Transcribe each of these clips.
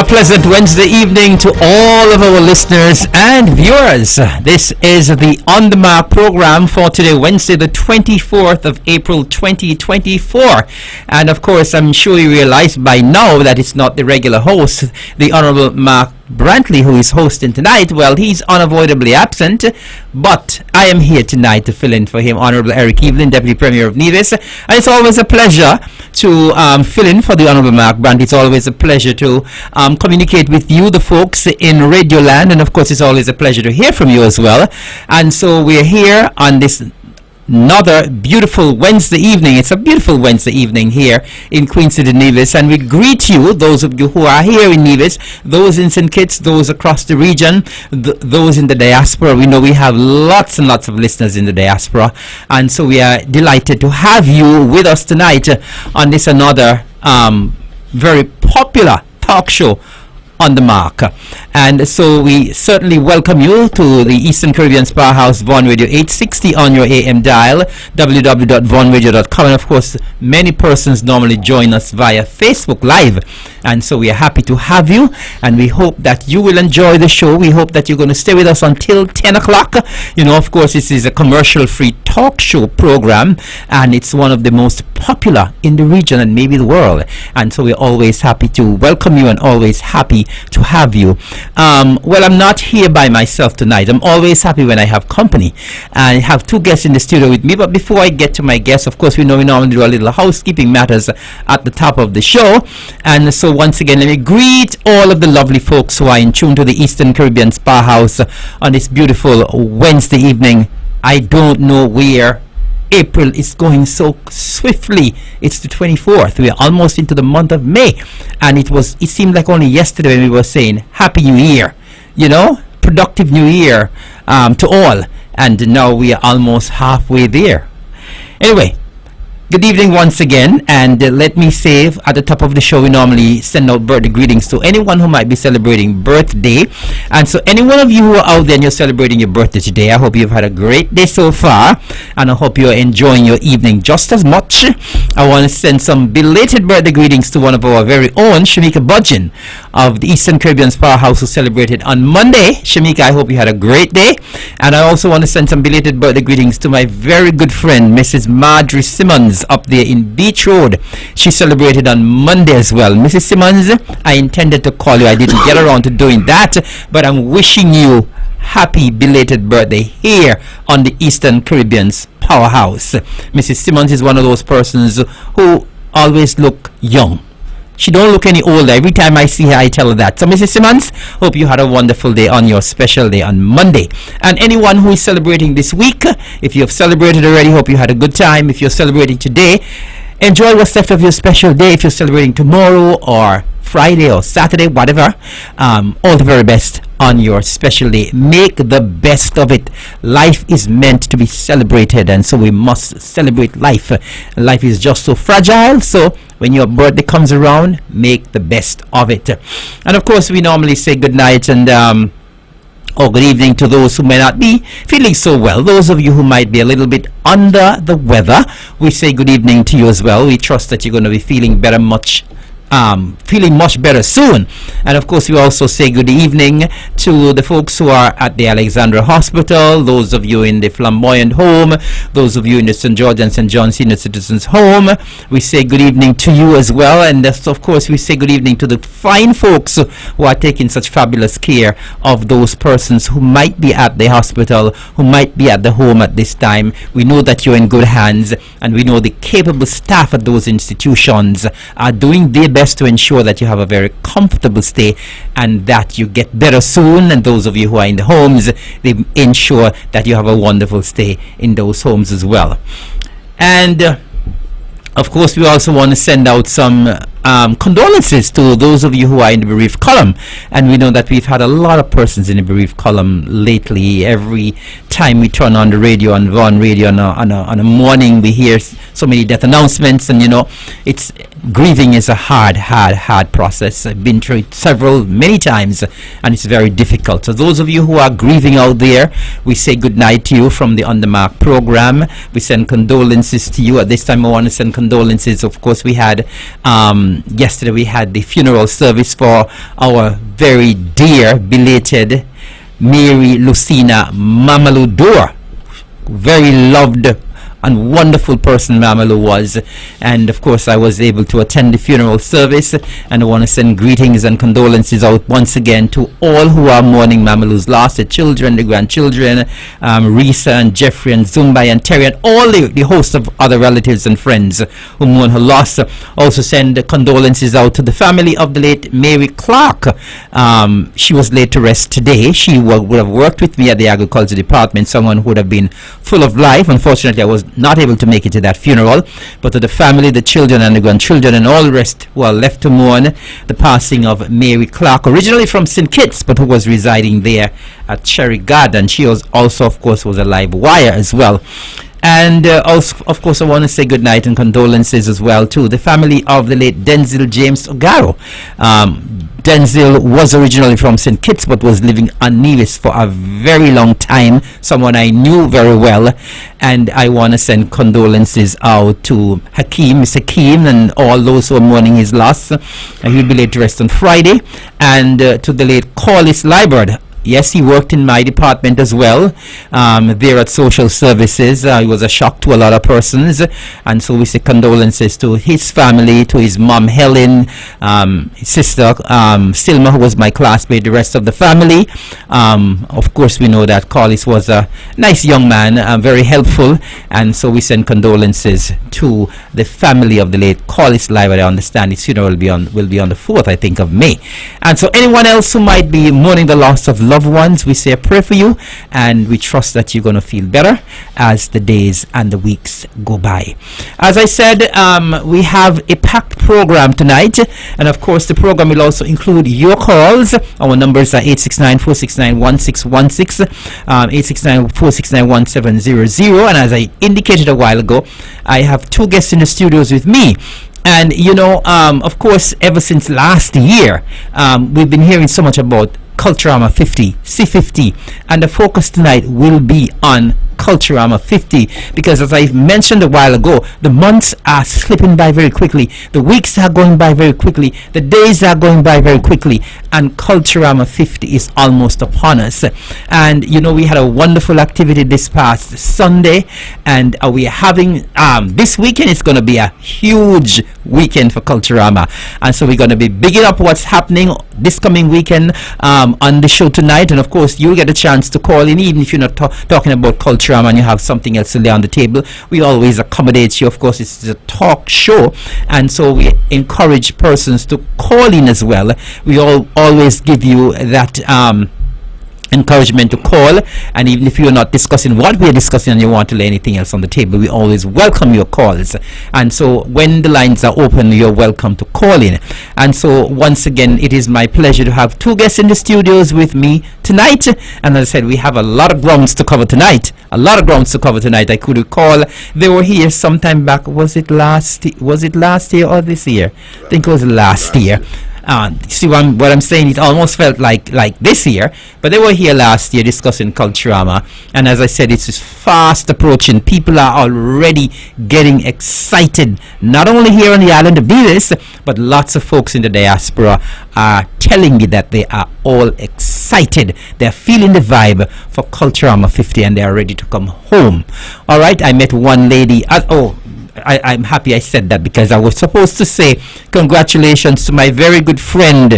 A pleasant Wednesday evening to all of our listeners and viewers. This is the On The Mark program for today, Wednesday, the 24th of April, 2024. And of course, I'm sure you realize by now that it's not the regular host, the Honorable Mark Brantley, who is hosting tonight. Well, he's unavoidably absent, but I am here tonight to fill in for him, Honorable Eric Evelyn, Deputy Premier of Nevis. And it's always a pleasure to fill in for the Honorable Mark Brantley. It's always a pleasure to communicate with you, the folks in Radio Land, and of course it's always a pleasure to hear from you as well. And so we're here on this another beautiful Wednesday evening. It's a beautiful Wednesday evening here in Queen City, Nevis, and we greet you, those of you who are here in Nevis, those in St. Kitts, those across the region, those in the diaspora. We know we have lots and lots of listeners in the diaspora, and so we are delighted to have you with us tonight on this another very popular talk show, On The Mark. And so we certainly welcome you to the Eastern Caribbean Powerhouse, Vaughan Radio 860 on your AM dial, www.vaughanradio.com. And of course, many persons normally join us via Facebook Live. And so we are happy to have you, and we hope that you will enjoy the show. We hope that you're going to stay with us until 10 o'clock. You know, of course, this is a commercial-free talk show program, and it's one of the most popular in the region and maybe the world. And so we're always happy to welcome you and always happy to have you. Well, I'm not here by myself tonight. I'm always happy when I have company. I have two guests in the studio with me, but before I get to my guests, of course, we normally do a little housekeeping matters at the top of the show. And so once again, let me greet all of the lovely folks who are in tune to the Eastern Caribbean Spa House on this beautiful Wednesday evening. I don't know where April is going so swiftly. It's the 24th. We are almost into the month of May, and it seemed like only yesterday when we were saying Happy New Year, you know, productive New Year to all, and now we are almost halfway there. Anyway, good evening once again, and let me say at the top of the show we normally send out birthday greetings to anyone who might be celebrating birthday. And so any one of you who are out there and you're celebrating your birthday today, I hope you've had a great day so far, and I hope you're enjoying your evening just as much. I want to send some belated birthday greetings to one of our very own, Shamika Budgeon of the Eastern Caribbean Powerhouse, who celebrated on Monday. Shamika, I hope you had a great day. And I also want to send some belated birthday greetings to my very good friend, Mrs. Marjorie Simmons, up there in Beach Road. She celebrated on Monday as well. Mrs. Simmons, I intended to call you. I didn't get around to doing that, but I'm wishing you happy belated birthday here on the Eastern Caribbean's Powerhouse. Mrs. Simmons is one of those persons who always look young. She don't look any older. Every time I see her, I tell her that. So, Mrs. Simmons, hope you had a wonderful day on your special day on Monday. And anyone who is celebrating this week, if you have celebrated already, hope you had a good time. If you're celebrating today, enjoy what's left of your special day. If you're celebrating tomorrow or Friday or Saturday, whatever, all the very best on your special day. Make the best of it. Life is meant to be celebrated, and so we must celebrate life. Life is just so fragile, so when your birthday comes around, make the best of it. And of course, we normally say good night and or good evening to those who may not be feeling so well. Those of you who might be a little bit under the weather, we say good evening to you as well. We trust that you're going to be feeling much better soon. And of course, we also say good evening to the folks who are at the Alexandra Hospital, those of you in the Flamboyant Home, those of you in the St. George and St. John Senior Citizens Home. We say good evening to you as well. And of course, we say good evening to the fine folks who are taking such fabulous care of those persons who might be at the hospital, who might be at the home at this time. We know that you're in good hands, and we know the capable staff at those institutions are doing their best to ensure that you have a very comfortable stay and that you get better soon. And those of you who are in the homes, they ensure that you have a wonderful stay in those homes as well. And of course, we also want to send out some condolences to those of you who are in the bereaved column. And we know that we've had a lot of persons in the bereaved column lately. Every time we turn on the radio, on Vaughan Radio, on a morning, we hear so many death announcements. And, you know, it's grieving is a hard process. I've been through it many times, and it's very difficult. So those of you who are grieving out there, we say good night to you from the On the Mark program. We send condolences to you. At this time, I want to send condolences. Of course, we had yesterday we had the funeral service for our very dear, belated Mary Lucina Mamalou Dore. Very loved and wonderful person Mamalou was, and of course I was able to attend the funeral service, and I want to send greetings and condolences out once again to all who are mourning Mamalou's loss, the children, the grandchildren, Risa and Jeffrey and Zumbai and Terry, and all the host of other relatives and friends who mourn her loss. Also send condolences out to the family of the late Mary Clark. She was laid to rest today. She would have worked with me at the agriculture department, someone who would have been full of life. Unfortunately, I was not able to make it to that funeral, but to the family, the children and the grandchildren and all the rest who are left to mourn the passing of Mary Clark, originally from St. Kitts, but who was residing there at Cherry Garden. She was also, of course, was a live wire as well. And also, of course, I want to say good night and condolences as well to the family of the late Denzil James Ogaro. Denzil was originally from St. Kitts but was living on Nevis for a very long time, someone I knew very well, and I want to send condolences out to Mr. Hakeem, and all those who are mourning his loss. He'll be laid to rest on Friday. And to the late Corliss Liebert. Yes, he worked in my department as well, there at Social Services. It was a shock to a lot of persons, and so we say condolences to his family, to his mom Helen, his sister Silma, who was my classmate, the rest of the family. Of course, we know that Collis was a nice young man, very helpful, and so we send condolences to the family of the late Collis Live. I understand his funeral will be on the 4th, I think, of May. And so anyone else who might be mourning the loss of loved ones, we say a prayer for you, and we trust that you're going to feel better as the days and the weeks go by. As I said, we have a packed program tonight, and of course the program will also include your calls. Our numbers are 869-469-1616, 869-469-1700, and as I indicated a while ago, I have two guests in the studios with me. And of course, ever since last year, we've been hearing so much about Culturama 50, C50, and the focus tonight will be on Culturama 50, because as I mentioned a while ago, the months are slipping by very quickly, the weeks are going by very quickly, the days are going by very quickly, and Culturama 50 is almost upon us. And we had a wonderful activity this past Sunday, and we are having this weekend is going to be a huge weekend for Culturama, and so we're going to be bigging up what's happening this coming weekend on the show tonight. And of course, you'll get a chance to call in, even if you're not talking about Culturama and you have something else to lay on the table. We always accommodate you. Of course, it's a talk show, and so we encourage persons to call in as well. We always give you that encouragement to call, and even if you're not discussing what we're discussing and you want to lay anything else on the table, we always welcome your calls. And so when the lines are open, you're welcome to call in. And so once again, it is my pleasure to have two guests in the studios with me tonight, and as I said, we have a lot of grounds to cover tonight. I could recall they were here sometime back. Was it last year or this year? I think it was last year. See what I'm saying? It almost felt like this year, but they were here last year discussing Culturama, and as I said, it's fast approaching. People are already getting excited, not only here on the island of Nevis, but lots of folks in the diaspora are telling me that they are all excited. They're feeling the vibe for Culturama 50, and they are ready to come home. All right, I met one lady I'm happy I said that, because I was supposed to say congratulations to my very good friend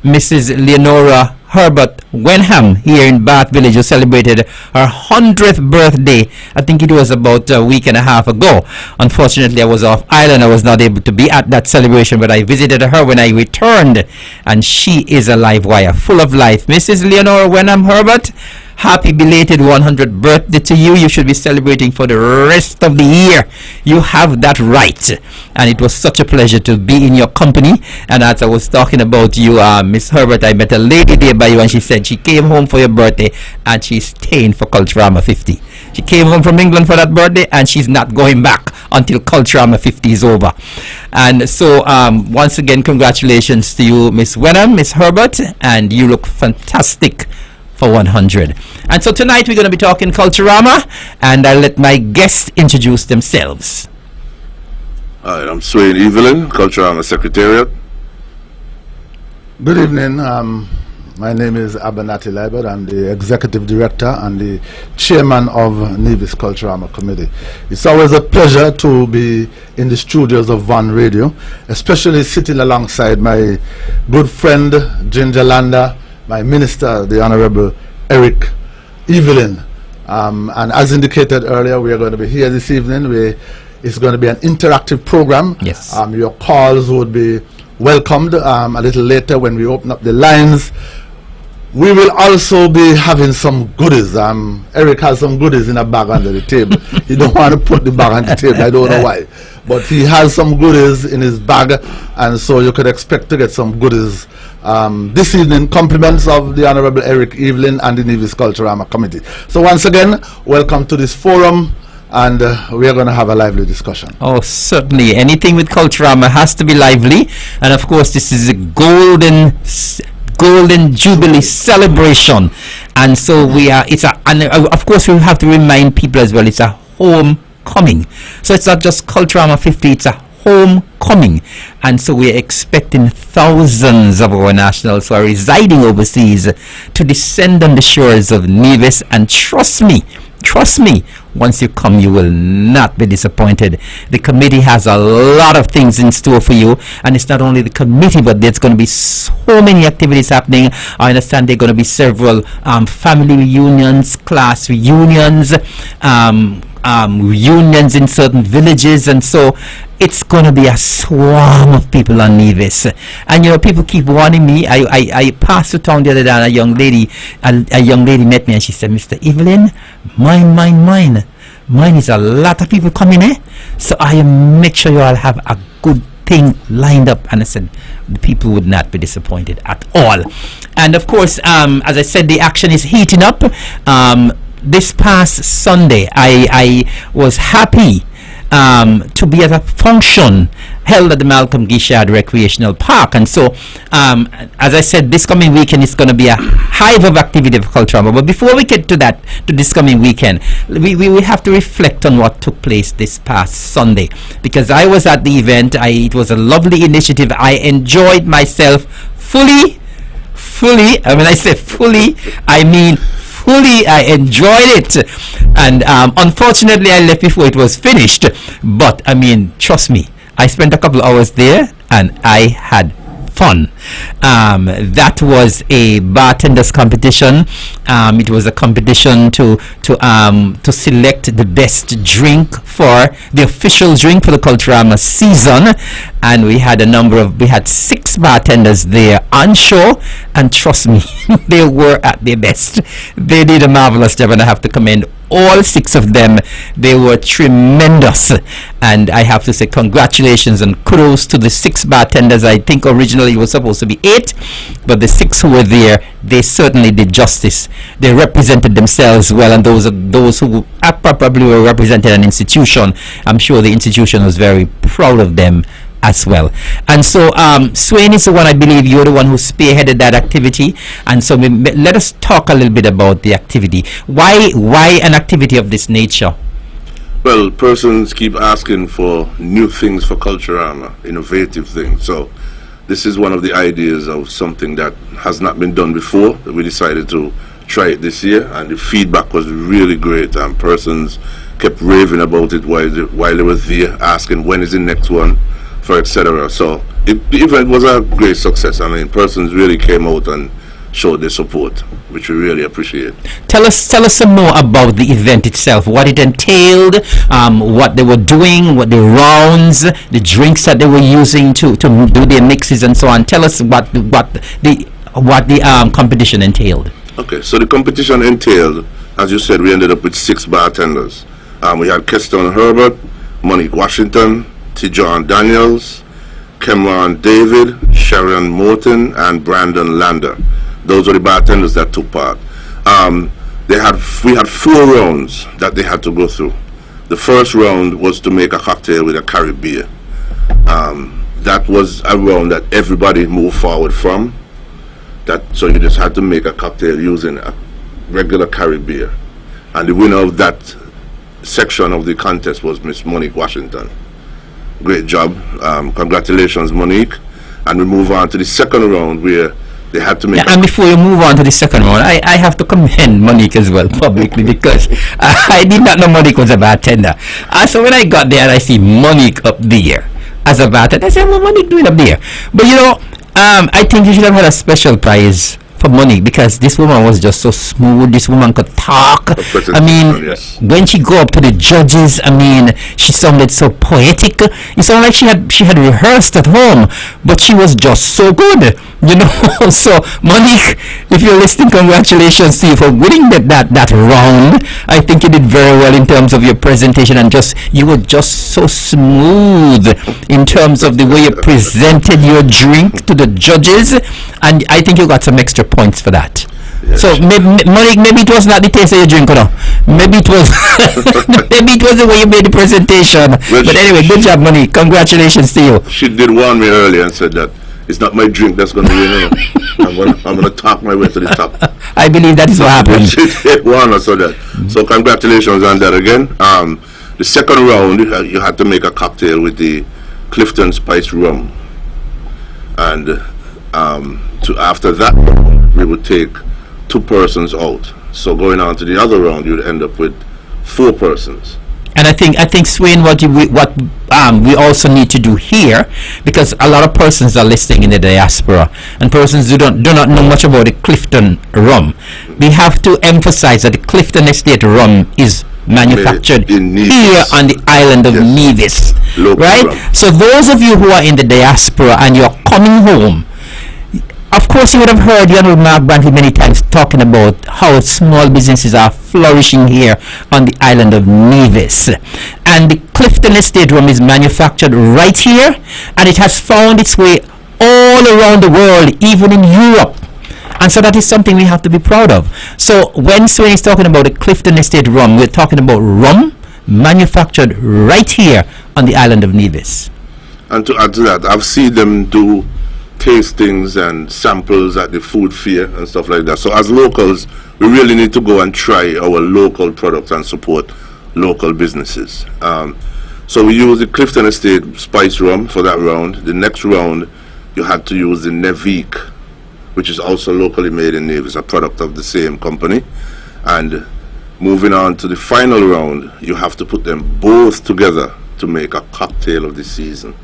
Mrs. Leonora Herbert Wenham here in Bath Village, who celebrated her 100th birthday. I think it was about a week and a half ago. Unfortunately, I was off island. I was not able to be at that celebration, but I visited her when I returned, and she is a live wire, full of life. Mrs. Leonora Wenham Herbert, happy belated 100th birthday to you. You should be celebrating for the rest of the year. You have that right. And it was such a pleasure to be in your company. And as I was talking about you, Miss Herbert, I met a lady there by you, and she said she came home for your birthday and she's staying for Culturama 50. She came home from England for that birthday and she's not going back. until Culturama 50 is over. And so once again, congratulations to you, Miss Wenham, Miss Herbert, and you look fantastic for 100. And so tonight we're going to be talking Culturama, and I'll let my guests introduce themselves. Hi, I'm Swain Evelyn, Culturama Secretariat. Good evening. My name is Abanati Libert. I'm the Executive Director and the Chairman of Nevis Culturama Committee. It's always a pleasure to be in the studios of Van Radio, especially sitting alongside my good friend Ginger Landa, my minister, the Honorable Eric Evelyn. And as indicated earlier, we are going to be here this evening. It's going to be an interactive program. Yes. Your calls would be welcomed a little later when we open up the lines. We will also be having some goodies. Eric has some goodies in a bag under the table. He don't want to put the bag on the table. I don't know why. But he has some goodies in his bag, and so you could expect to get some goodies this evening. Compliments of the Honorable Eric Evelyn and the Nevis Culturama Committee. So once again, welcome to this forum, and we are going to have a lively discussion. Oh, certainly. Anything with Culturama has to be lively. And of course, this is a golden jubilee celebration, and so of course we have to remind people as well, it's a homecoming. So it's not just Culturama 50, it's a homecoming, and so we're expecting thousands of our nationals who are residing overseas to descend on the shores of Nevis, and trust me, once you come, you will not be disappointed. The committee has a lot of things in store for you, and it's not only the committee, but there's going to be so many activities happening. I understand there are going to be several family reunions, class reunions, reunions in certain villages, and so it's going to be a swarm of people on Nevis. And people keep warning me. I passed through town the other day, and a young lady met me, and she said, Mr. Evelyn, mine is a lot of people coming, so I make sure you all have a good thing lined up. And I said the people would not be disappointed at all. And of course, as I said, the action is heating up. This past Sunday, I was happy to be at a function held at the Malcolm Gishard Recreational Park, and so as I said, this coming weekend is going to be a hive of activity for Culturama. But before we get to this coming weekend, we have to reflect on what took place this past Sunday, because I was at the event. It was a lovely initiative. I enjoyed myself fully. When I say fully, I mean fully. I enjoyed it, and unfortunately I left before it was finished, but trust me, I spent a couple of hours there and I had fun. That was a bartenders competition. It was a competition to select the best drink for the official drink for the Culturama season, and we had 6 bartenders there on show, and trust me, they were at their best. They did a marvelous job, and I have to commend all 6 of them. They were tremendous, and I have to say congratulations and kudos to the 6 bartenders. I think originally it was supposed to be 8, but the 6 who were there, they certainly did justice. They represented themselves well, and those who probably were representing an institution, I'm sure the institution was very proud of them as well. And so Swain is the one, I believe you're the one who spearheaded that activity, and so let us talk a little bit about the activity. Why an activity of this nature? Well, persons keep asking for new things for Culturama, innovative things. So this is one of the ideas of something that has not been done before, that we decided to try it this year, and the feedback was really great, and persons kept raving about it while they were there, asking when is the next one, for etc. So the event was a great success. Persons really came out and showed their support, which we really appreciate. Tell us some more about the event itself, what it entailed, what they were doing, what the rounds, the drinks that they were using to do their mixes and so on. Tell us what the competition entailed. Okay, so the competition entailed, as you said, we ended up with 6 bartenders. We had Keston Herbert, Monique Washington, Tijon Daniels, Cameron David, Sharon Morton, and Brandon Lander. Those were the bartenders that took part. We had 4 rounds that they had to go through. The first round was to make a cocktail with a Caribbean. That was a round that everybody moved forward from. So you just had to make a cocktail using a regular Caribbean. And the winner of that section of the contest was Miss Monique Washington. Great job. Congratulations, Monique. And we move on to the second round where they had to make... and before you move on to the second round, I have to commend Monique as well publicly because I did not know Monique was a bartender. So when I got there and I see Monique up there as a bartender, I said, what Monique doing up there? But I think you should have had a special prize for Monique because this woman was just so smooth. This woman could talk. I mean, yes. When she go up to the judges, I mean, she sounded so poetic. It sounded like she had rehearsed at home, but she was just so good, So Monique, if you're listening, congratulations to you for winning that round. I think you did very well in terms of your presentation and you were just so smooth in terms of the way you presented your drink to the judges, and I think you got some extra points for that. Yes. So Monique, maybe it was not the taste of your drink, maybe it was maybe it was the way you made the presentation. Well, but anyway, good job, Monique. Congratulations to you. She did warn me earlier and said that it's not my drink that's going to win. I'm going to talk my way to the top. I believe that is what happened. She did warn us on that. So congratulations on that again. The second round, you had to make a cocktail with the Clifton Spice rum, and after that round, we would take 2 persons out. So going on to the other round, you'd end up with 4 persons. And I think Swain, what we also need to do here, because a lot of persons are listening in the diaspora, and persons do not know much about the Clifton rum. We have to emphasize that the Clifton Estate rum is manufactured here on the island of Nevis, local right? rum. So those of you who are in the diaspora and you're coming home, of course, you would have heard the Honorable Mark Brantley many times talking about how small businesses are flourishing here on the island of Nevis. And the Clifton Estate rum is manufactured right here, and it has found its way all around the world, even in Europe. And so that is something we have to be proud of. So when Swain is talking about the Clifton Estate rum, we're talking about rum manufactured right here on the island of Nevis. And to add to that, I've seen them do tastings and samples at the food fair and stuff like that. So as locals, we really need to go and try our local products and support local businesses. So we use the Clifton Estate Spice rum for that round. The next round, you had to use the Nevique, which is also locally made in Nevis, a product of the same company. And moving on to the final round, you have to put them both together to make a cocktail of the season.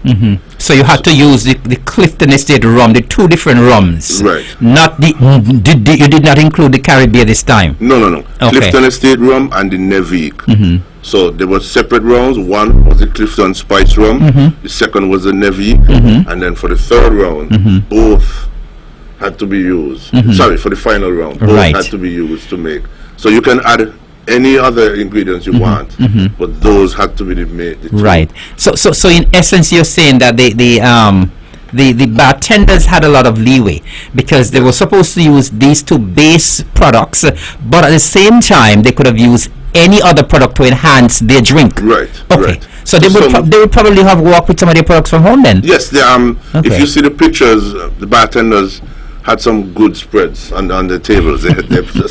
So you had to use the Clifton Estate rum, the 2 different rums. Right. Not you did not include the Caribbean this time. No. Okay. Clifton Estate rum and the Nevique. So there were separate rounds. One was the Clifton Spice rum. The second was the Nevique. And then for the third round, both had to be used. Sorry, for the final round, both had to be used to make. So you can add any other ingredients you want, but those had to be the two. Right. So in essence, you're saying that the bartenders had a lot of leeway because they were supposed to use these 2 base products, but at the same time they could have used any other product to enhance their drink. Right. Okay. Right. So they would probably have worked with some of their products from home then. Yes. If you see the pictures, the bartenders had some good spreads on the tables.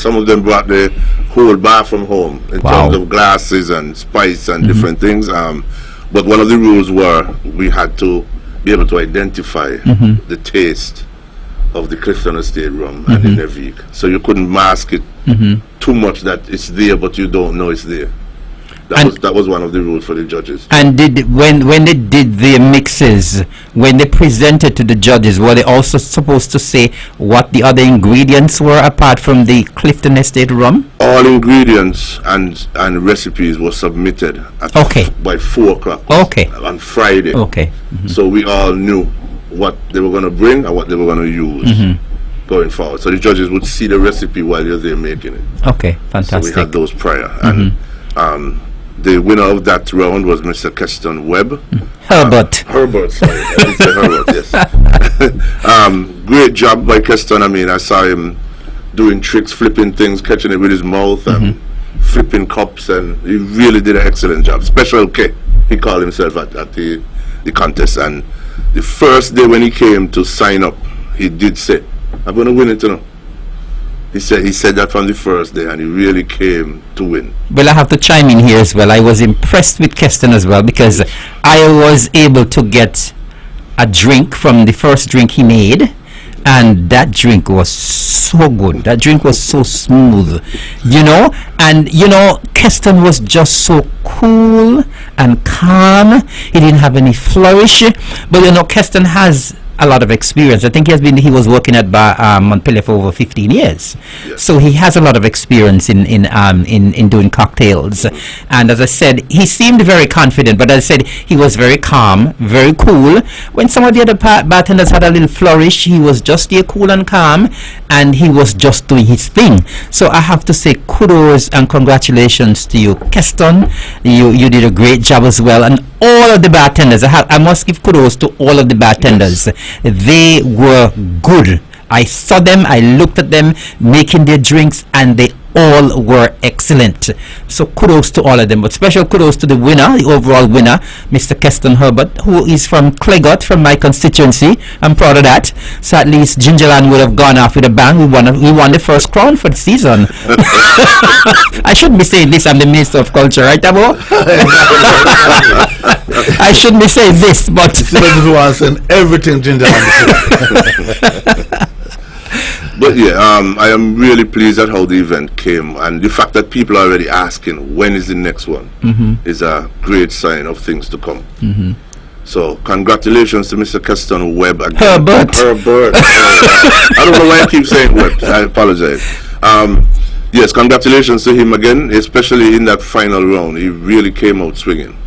Some of them brought the whole bar from home in terms of glasses and spice and different things. But one of the rules were we had to be able to identify the taste of the Clifton Estate rum and the Nevique. So you couldn't mask it too much that it's there but you don't know it's there. That was one of the rules for the judges. And when they did their mixes, when they presented to the judges, were they also supposed to say what the other ingredients were apart from the Clifton Estate rum? All ingredients and recipes were submitted by 4 o'clock on Friday. So we all knew what they were going to bring and what they were going to use going forward. So the judges would see the recipe while you're there making it. Okay, fantastic. So we had those prior. And the winner of that round was Mr. Keston Webb. Herbert, sorry. I did say Herbert, yes. Great job by Keston. I mean, I saw him doing tricks, flipping things, catching it with his mouth, and flipping cups, and he really did an excellent job. Special K, he called himself at the contest. And the first day when he came to sign up, he did say, I'm going to win it, you know. He said that from the first day, and he really came to win. Well, I have to chime in here as well. I was impressed with Keston as well, because I was able to get a drink from the first drink he made, and that drink was so good. That drink was so smooth, you know. And you know, Keston was just so cool and calm. He didn't have any flourish, but you know, Keston has a lot of experience. I think he was working at Montpellier for over 15 years. Yes. So he has a lot of experience in doing cocktails. And as I said, he seemed very confident, but as I said, he was very calm, very cool. When some of the other bartenders had a little flourish, he was just there cool and calm, and he was just doing his thing. So I have to say kudos and congratulations to you, Keston. You did a great job as well. And all of the bartenders, I must give kudos to all of the bartenders. Yes. They were good. I saw them, I looked at them making their drinks, and they all were excellent. So kudos to all of them. But special kudos to the winner, the overall winner, Mr. Keston Herbert, who is from Clegot, from my constituency. I'm proud of that. So at least Gingerland would have gone off with a bang. We won the first crown for the season. I shouldn't be saying this. I'm the Minister of Culture, right, Abo? I shouldn't be saying this, but everyone's saying everything Gingerland. But yeah, I am really pleased at how the event came, and the fact that people are already asking when is the next one is a great sign of things to come. So congratulations to Mr. Keston Webb again. Herbert. I don't know why I keep saying Webb. I apologize. Yes, congratulations to him again, especially in that final round. He really came out swinging.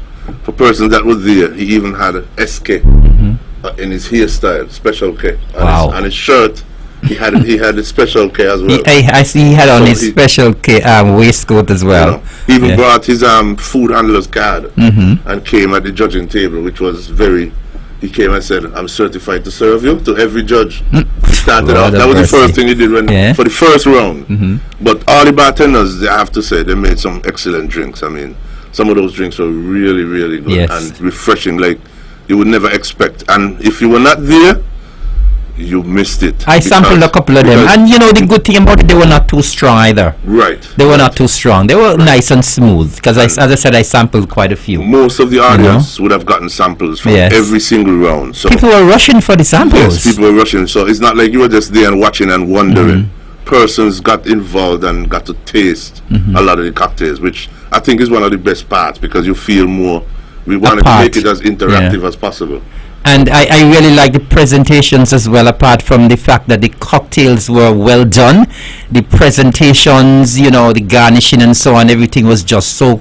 For persons that were there, he even had a SK in his hairstyle, Special K, on his shirt. He had a Special K as well. I see he had on his Special K waistcoat as well. You know, he even brought his food handler's card and came at the judging table, which was very. He came and said, "I'm certified to serve you," to every judge. He started off. That was the first thing he did for the first round. But all the bartenders, I have to say, they made some excellent drinks. I mean, some of those drinks were really, really good and refreshing, like you would never expect. And if you were not there, you missed it. I sampled a couple of them, and you know the good thing about it, they were not too strong either. Right. They were not too strong. They were nice and smooth. Because as I said, I sampled quite a few. Most of the audience would have gotten samples from every single round. So people were rushing for the samples. Yes, people were rushing. So it's not like you were just there and watching and wondering. Persons got involved and got to taste a lot of the cocktails, which I think is one of the best parts, because you feel more. We wanted to make it as interactive as possible. And I really like the presentations as well, apart from the fact that the cocktails were well done. The presentations, you know, the garnishing and so on, everything was just so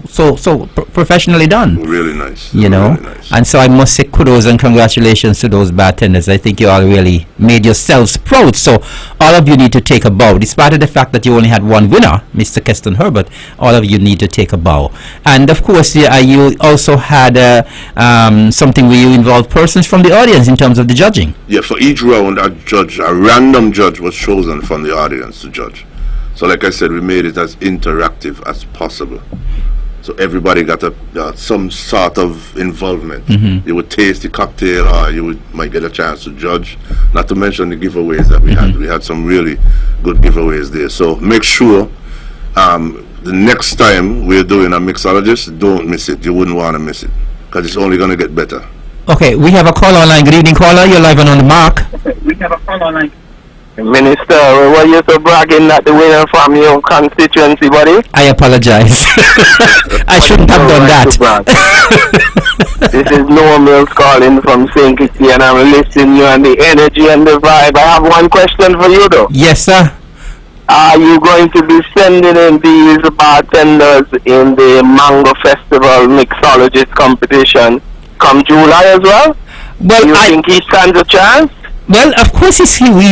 professionally done. Really nice. You know, really nice. And so I must say kudos and congratulations to those bartenders. I think you all really made yourselves proud. So all of you need to take a bow. Despite of the fact that you only had one winner, Mr. Keston Herbert, all of you need to take a bow. And of course, you also had something where you involved persons from the audience in terms of the judging. Yeah, for each round, a random judge was chosen from the audience to judge. So like I said, we made it as interactive as possible. So everybody got some sort of involvement. You would taste the cocktail, or you might get a chance to judge. Not to mention the giveaways that we had. We had some really good giveaways there. So make sure the next time we're doing a mixologist, don't miss it. You wouldn't want to miss it, because it's only going to get better. Okay, we have a call online. Good evening, caller. You're live and on the mark. We have a call online. Minister, were you so bragging that the winner from your constituency, buddy? I apologize. I shouldn't have done that. This is Noah Mills calling from St. Kitty, and I'm listening you and the energy and the vibe. I have one question for you, though. Yes, sir. Are you going to be sending in these bartenders in the Mango Festival mixologist competition come July as well? Well, do you think he stands a chance? Well, of course he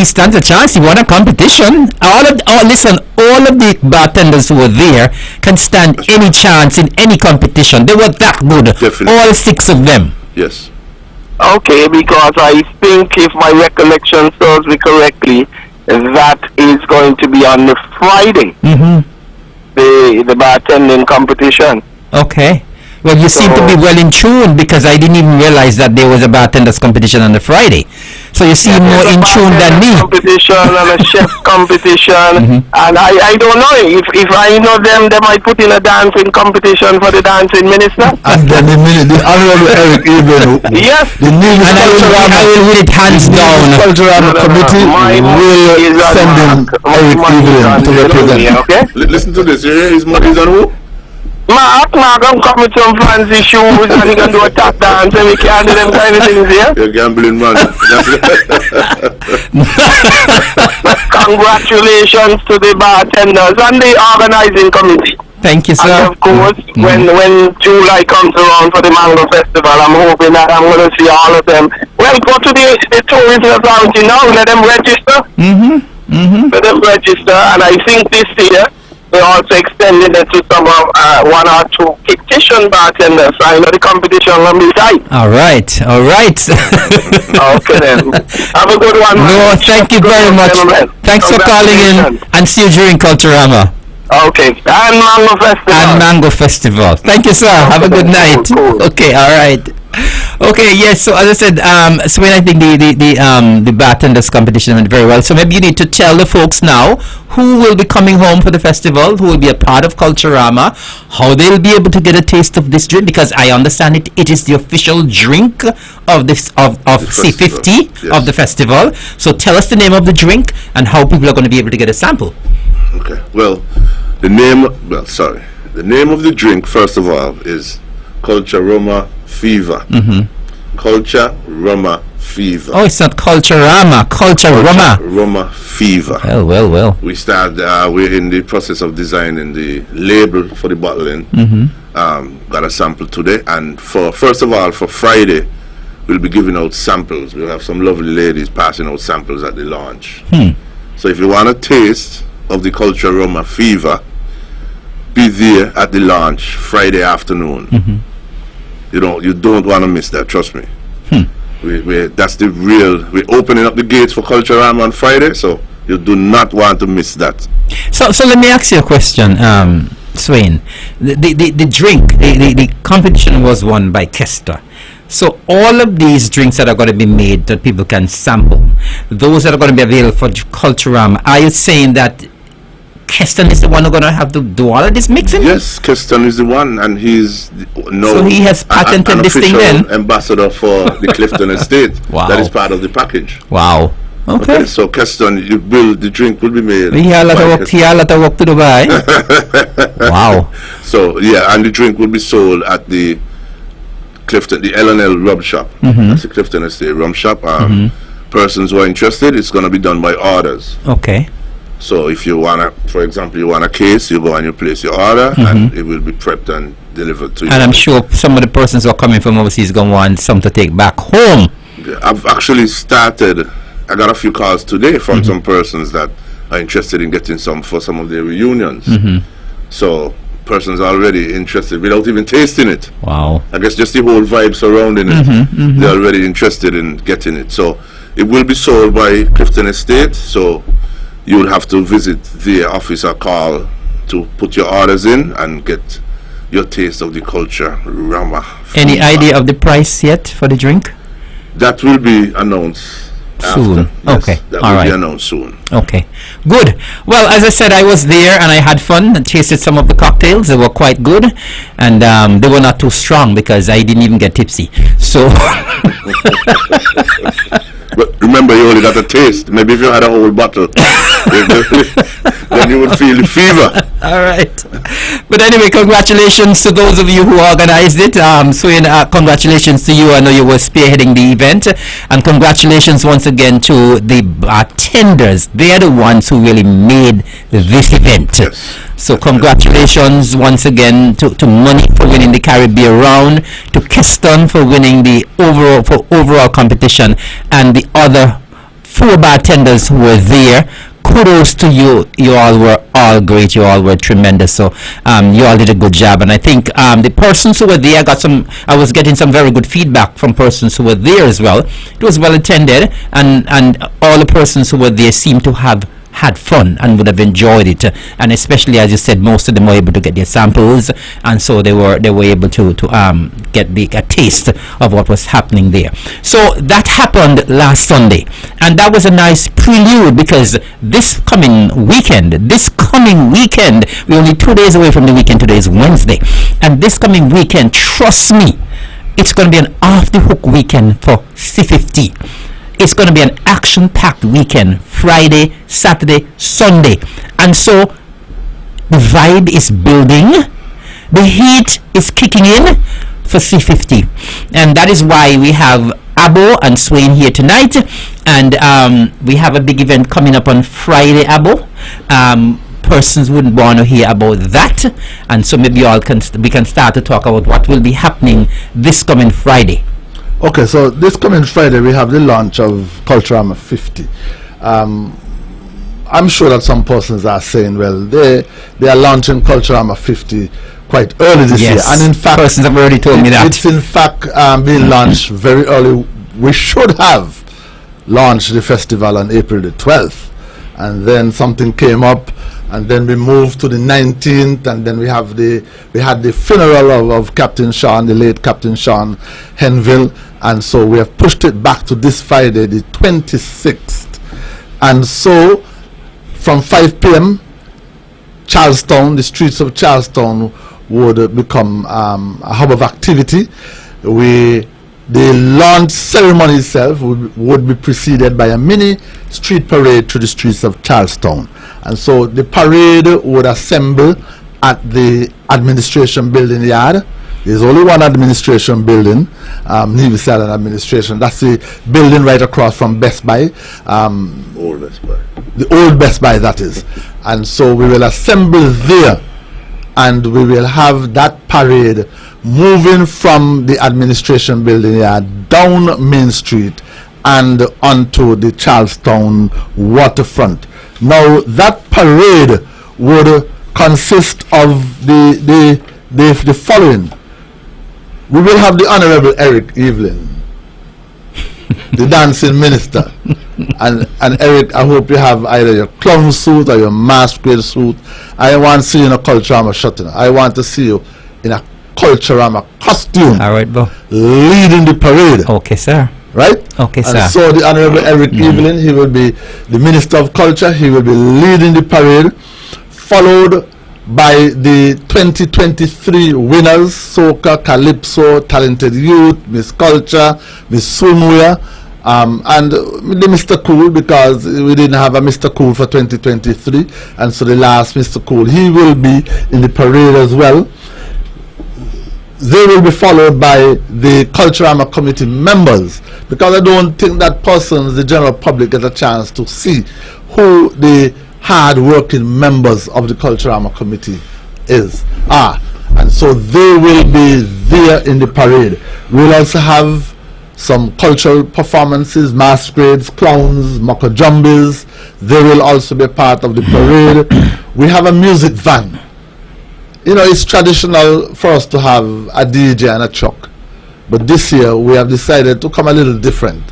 stands a chance. He won a competition. All of the bartenders who were there can stand any chance in any competition. They were that good. Definitely. All 6 of them. Yes. Okay, because I think if my recollection serves me correctly, that is going to be on the Friday. the bartending competition. Okay. Well, you seem to be well in tune because I didn't even realize that there was a bartenders competition on the Friday. So you seem more in tune than me. Competition and a chef competition, and I don't know if I know them, they might put in a dancing competition for the dancing minister. And then the Honorable Eric Evelyn, Yes. the new And I will read it hands down. cultural committee will send him Eric Evelyn to represent. Okay. Listen to this. You hear his money's on who? Mark can come with some fancy shoes and he can do a tap dance and we can do them kind of things here. You're gambling man. Congratulations to the bartenders and the organizing committee. Thank you, sir. And of course, when July comes around for the Mango Festival, I'm hoping that I'm going to see all of them. Well, go to the tourism authority now, let them register. Let them register, and I think this year, we also extended it to some of one or two kitchen bartenders. I know the competition will be tight. All right. Okay then. Have a good one. No, thank you very much. Thanks for calling in and see you during Culturama. Okay. And Mango Festival. And Mango Festival. Thank you, sir. Have a good night. Cool. Okay, all right. Okay, yes. So as I said, so when I think the bartenders competition went very well. So maybe you need to tell the folks now who will be coming home for the festival, who will be a part of Culturama, how they'll be able to get a taste of this drink, because I understand it is the official drink of this of C50 yes. of the festival. So tell us the name of the drink and how people are going to be able to get a sample. Okay. Well, the name of the drink, first of all, is Culturama Fever. Culture Roma Fever. Oh, it's not Culturama, Culturama. Roma Fever. Well. We're in the process of designing the label for the bottling. Got a sample today, and for Friday, we'll be giving out samples. We'll have some lovely ladies passing out samples at the launch. So if you want a taste of the Culture Roma Fever, be there at the launch Friday afternoon. You don't want to miss that, trust me. That's the real. We're opening up the gates for Culturama on Friday, so you do not want to miss that. So let me ask you a question, Swain. The drink, the competition was won by Kester. So all of these drinks that are going to be made that people can sample, those that are going to be available for Culturama, are you saying that Keston is the one who's going to have to do all of this mixing? Yes, Keston is the one, and he's so he has patented this thing then? Ambassador for the Clifton Estate. Wow. That is part of the package. Wow. Okay. So Keston, the drink will be made. He had a lot of work to do by. Wow. So yeah, and the drink will be sold at the Clifton, the L&L rum shop. That's the Clifton Estate rum shop. Persons who are interested, it's going to be done by orders. Okay. So if you for example, you want a case, you go and you place your order, and it will be prepped and delivered to you. And I'm sure some of the persons who are coming from overseas going to want some to take back home. I've actually started. I got a few calls today from some persons that are interested in getting some for some of their reunions. So persons are already interested without even tasting it. Wow. I guess just the whole vibe surrounding it, they're already interested in getting it. So it will be sold by Clifton Estate. So you would have to visit the office or call to put your orders in and get your taste of the culture Rama. Any idea of the price yet for the drink? That will be announced soon. After. Yes, Okay. that All will right. be announced soon. Okay. Good. Well, as I said, I was there and I had fun and tasted some of the cocktails. They were quite good, and they were not too strong because I didn't even get tipsy. So. But remember, you only got a taste. Maybe if you had a whole bottle, then you would feel the fever. All right. But anyway, congratulations to those of you who organized it. Congratulations to you. I know you were spearheading the event. And congratulations once again to the bartenders. They are the ones who really made this event. Yes. So congratulations once again to Money for winning the Caribbean round, to Keston for winning the overall competition, and the other 4 bartenders who were there. Kudos to you. You all were all great. You all were tremendous. So you all did a good job. And I think the persons who were there I was getting some very good feedback from persons who were there as well. It was well attended, and all the persons who were there seemed to have had fun and would have enjoyed it. And especially, as you said, most of them were able to get their samples, and so they were able to get a taste of what was happening there. So that happened last Sunday, and that was a nice prelude, because this coming weekend, we're only 2 days away from the weekend. Today is Wednesday, and this coming weekend, trust me, it's going to be an off the hook weekend for C50. It's going to be an action-packed weekend, Friday, Saturday, Sunday. And so the vibe is building. The heat is kicking in for C50. And that is why we have Abo and Swain here tonight. And we have a big event coming up on Friday, Abo. Persons wouldn't want to hear about that. And so maybe we can start to talk about what will be happening this coming Friday. Okay, so this coming Friday we have the launch of Culturama 50. I'm sure that some persons are saying, well, they are launching Culturama 50 quite early this year, and in fact, persons have already told me that it's in fact being launched very early. We should have launched the festival on April the 12th, and then something came up, and then we moved to the 19th, and then we had the funeral of Captain Sean, the late Captain Sean Henville, and so we have pushed it back to this Friday, the 26th. And so from 5 p.m., Charlestown, the streets of Charlestown would become a hub of activity. The launch ceremony itself would be preceded by a mini street parade through the streets of Charlestown. And so the parade would assemble at the administration building yard. There's only one administration building, Nevis Island Administration. That's the building right across from Best Buy. Old Best Buy. The old Best Buy, that is. And so we will assemble there, and we will have that parade moving from the administration building yard down Main Street and onto the Charlestown waterfront. Now that parade would consist of the following. We will have the Honorable Eric Evelyn, the dancing minister. And Eric, I hope you have either your clown suit or your masquerade suit. I want to see you in a Culturama shirt. I want to see you in a Culturama costume. All right, bro. Leading the parade. Okay, sir. Right? Okay, sir. And so the Honorable Eric Evelyn, he will be the Minister of Culture. He will be leading the parade, followed by the 2023 winners, Soca, Calypso, Talented Youth, Miss Culture, Miss Swimwear, and the Mr. Cool, because we didn't have a Mr. Cool for 2023, and so the last Mr. Cool, he will be in the parade as well. They will be followed by the Culturama committee members, because I don't think that persons, the general public, get a chance to see who the hard-working members of the Culturama committee are. And so they will be there in the parade. We'll also have some cultural performances, masquerades, clowns, mockajumbies. They will also be part of the parade. We have a music van. You know, it's traditional for us to have a DJ and a truck, but this year we have decided to come a little different.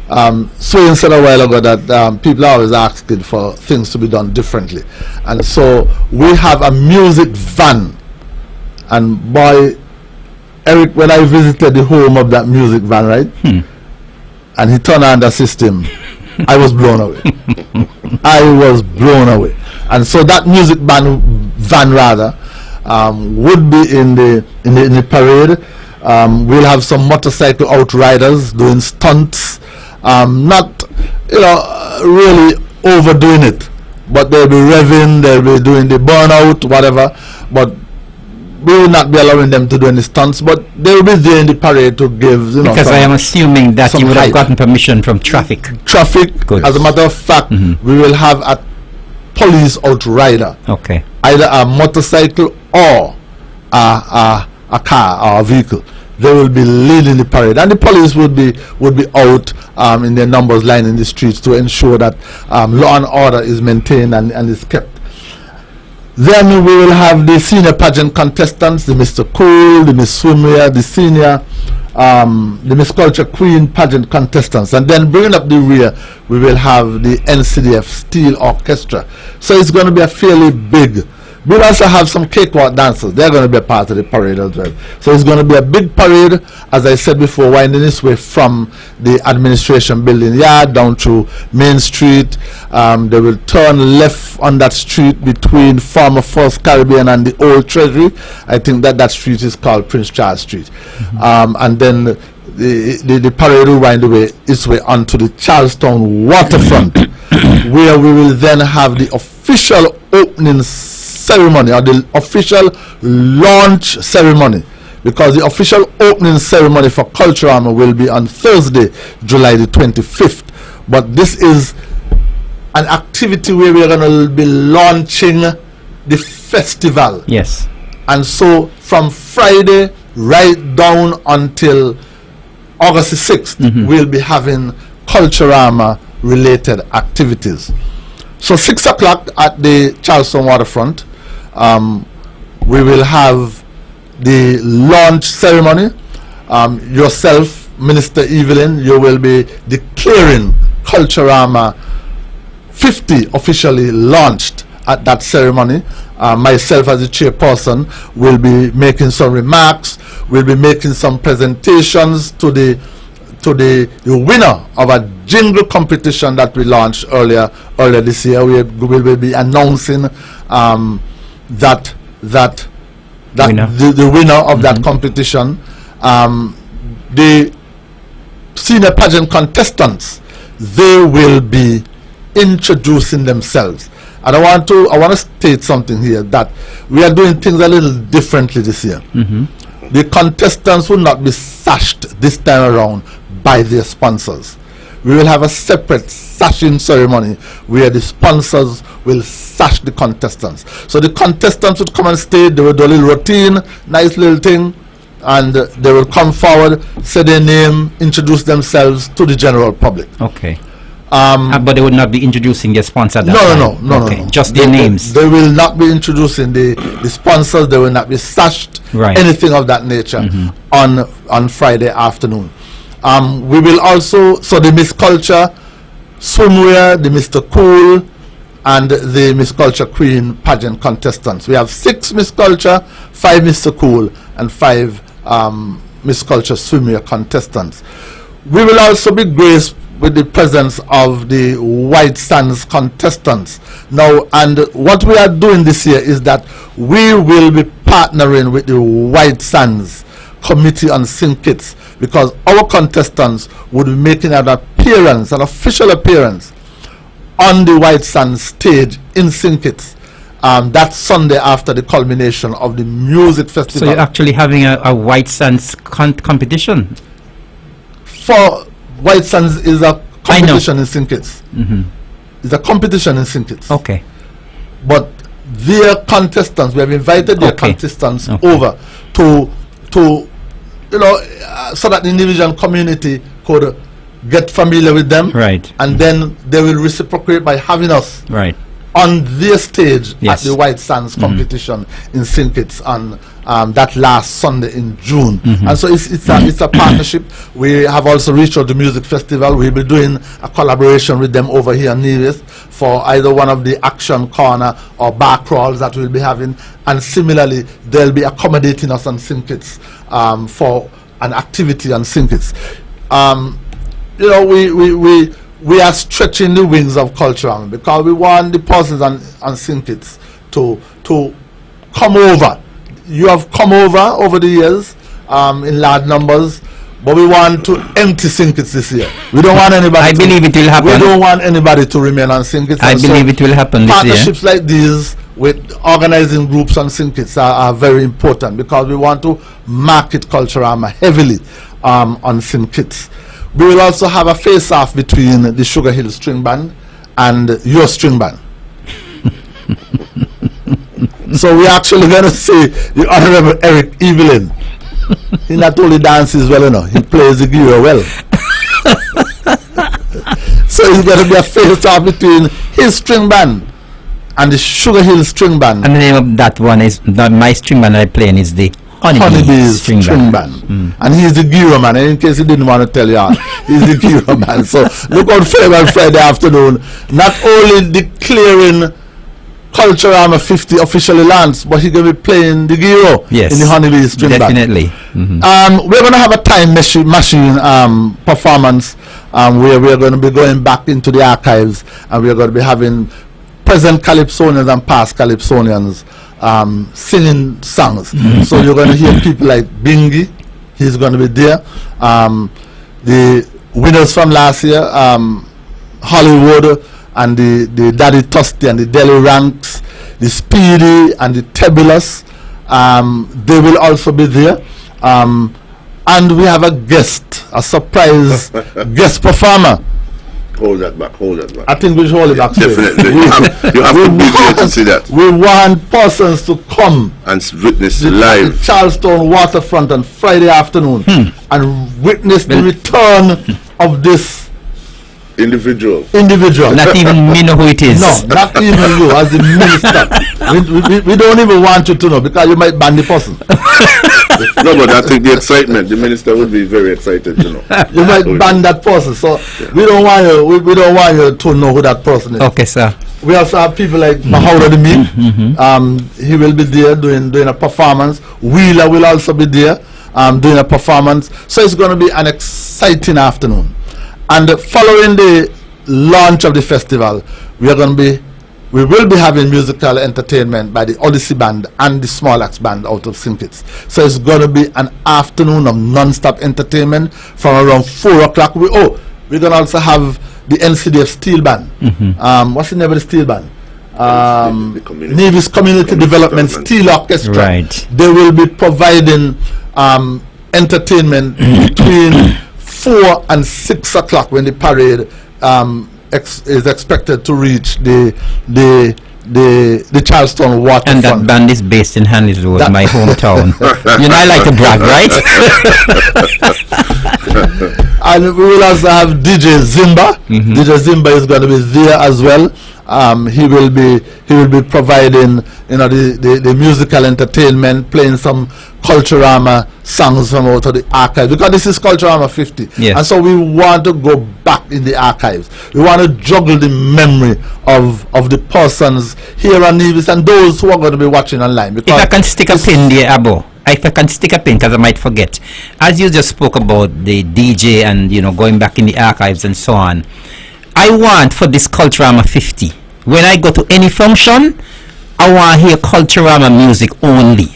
Swain said a while ago that people are always asking for things to be done differently, and so we have a music van. And boy, Eric, when I visited the home of that music van, right, and he turned on the system, I was blown away. I was blown away. And so that music van rather would be in the parade. We'll have some motorcycle outriders doing stunts, not really overdoing it, but they'll be revving, they'll be doing the burnout, whatever. But we will not be allowing them to do any stunts, but they will be there in the parade to give, because I am assuming that you would have gotten permission from traffic. Good. As a matter of fact, we will have a police outrider. Okay. Either a motorcycle or a car or a vehicle. They will be leading the parade, and the police would be out in their numbers lining the streets to ensure that law and order is maintained and is kept. Then we will have the senior pageant contestants, the Mr. Cool, the Miss Swimwear, the senior the Miss Culture Queen pageant contestants, and then bringing up the rear, we will have the NCDF Steel Orchestra. So it's going to be a fairly big. We'll also have some cakewalk dancers. They're going to be a part of the parade as well. So it's going to be a big parade, as I said before, winding its way from the administration building yard down to Main Street. They will turn left on that street between former First Caribbean and the Old Treasury. I think that street is called Prince Charles Street. And then the parade will wind its way onto the Charlestown waterfront, where we will then have the official opening ceremony, or the official launch ceremony, because the official opening ceremony for Culturama will be on Thursday, July the 25th. But this is an activity where we're going to be launching the festival. Yes. And so from Friday right down until August the 6th, we'll be having Culturama related activities. So 6 o'clock at the Charleston waterfront, we will have the launch ceremony. Yourself, Minister Evelyn, you will be declaring Culturama 50 officially launched at that ceremony. Myself as the chairperson will be making some remarks. We'll be making some presentations to the winner of a jingle competition that we launched earlier this year. We will be announcing that the winner of that competition. The senior pageant contestants, they will be introducing themselves. And I want to state something here, that we are doing things a little differently this year. The contestants will not be sashed this time around by their sponsors. We will have a separate sashing ceremony where the sponsors will sash the contestants. So the contestants would come on stage, they will do a little routine, nice little thing, and they will come forward, say their name, introduce themselves to the general public. Okay. But they would not be introducing their sponsor at that time? No. Just their names? They will not be introducing the sponsors. They will not be sashed, anything of that nature on Friday afternoon. We will also, so the Miss Culture swimwear, the Mr. Cool, and the Miss Culture Queen pageant contestants. We have 6 Miss Culture, 5 Mr. Cool, and 5 Miss Culture swimwear contestants. We will also be graced with the presence of the White Sands contestants. Now, and what we are doing this year is that we will be partnering with the White Sands Committee on Sing Kits, because our contestants would be making an appearance, an official appearance, on the White Sands stage in Sing Kits that Sunday after the culmination of the music festival. So you're actually having a White Sands competition? For White Sands is a competition in Sing Kits. It's a competition in Sing Kits. Okay. But their contestants, we have invited their contestants over to so that the individual community could get familiar with them. Right. And then they will reciprocate by having us on their stage at the White Sands competition in St. Kitts on that last Sunday in June. And so it's a partnership. We have also reached out to Music Festival. We'll be doing a collaboration with them over here in Nevis for either one of the action corner or bar crawls that we'll be having. And similarly, they'll be accommodating us on St. Kitts for an activity on St. Kitts. We are stretching the wings of culture because we want the persons on St. Kitts to come over. You have come over the years in large numbers, but we want to empty St. Kitts this year. We don't want anybody. I believe it will happen. We don't want anybody to remain on St. Kitts. I believe it will happen this year. Partnerships like these with organizing groups on St. Kitts are very important because we want to market Culturama heavily on St. Kitts. We will also have a face-off between the Sugar Hill String Band and your string band. So we're actually going to see the Honorable Eric Evelyn. He not only dances well, he plays the guitar well. So it's going to be a face-off between his string band and the Sugar Hill String Band. And the name of that one is, my string band I play is the Honeybees String Band. And he's the Giro man, and in case he didn't want to tell you all, he's the Giro man. So look out for him on Friday afternoon, not only declaring Culture Armor 50 officially launched, but he's going to be playing the Giro in the Honeybees String Definitely. Band. We're going to have a time machine performance where we're going to be going back into the archives, and we're going to be having present Calypsonians and past Calypsonians singing songs. So you're going to hear people like Bingy, he's going to be there. The winners from last year, Hollywood, and the Daddy Tusty and the Deli Ranks, the Speedy and the Tebulous, they will also be there. And we have a guest, a surprise guest performer. Hold that back. I think we should hold it back. Definitely. You have to be there to see that. We want persons to come and witness live the Charlestown waterfront on Friday afternoon and witness the return of this individual. Not even me know who it is. No, not even you as the minister. We don't even want you to know because you might ban the person. No, but I think the excitement, the minister would be very excited, you know. You might ban that person, so we don't want you. We don't want you to know who that person is. Okay, sir. We also have people like Mahawra the Meek. He will be there doing a performance. Wheeler will also be there doing a performance. So it's going to be an exciting afternoon. And following the launch of the festival, we will be having musical entertainment by the Odyssey Band and the Small Axe Band out of St. Kitts. So it's going to be an afternoon of non-stop entertainment from around 4 o'clock. We're going to also have the NCDF Steel Band. What's the name of the Steel Band? Nevis Community Development Steel Orchestra. Right. They will be providing entertainment between 4 and 6 o'clock when the parade is expected to reach the Charlestown waterfront. And that band is based in Hanley's Road, my hometown. You know, I like to brag, right? And we will also have DJ Zimba. DJ Zimba is going to be there as well. He will be providing, you know, the musical entertainment, playing some Culturama songs from out of the archives, because this is Culturama 50. Yes. And so we want to go back in the archives. We want to juggle the memory of the persons here on Nevis and those who are going to be watching online. If I can stick a pin there, Abo. If I can stick a pin, because I might forget. As you just spoke about the DJ and, you know, going back in the archives and so on, I want for this Culturama 50, when I go to any function, I want to hear Culturama music only.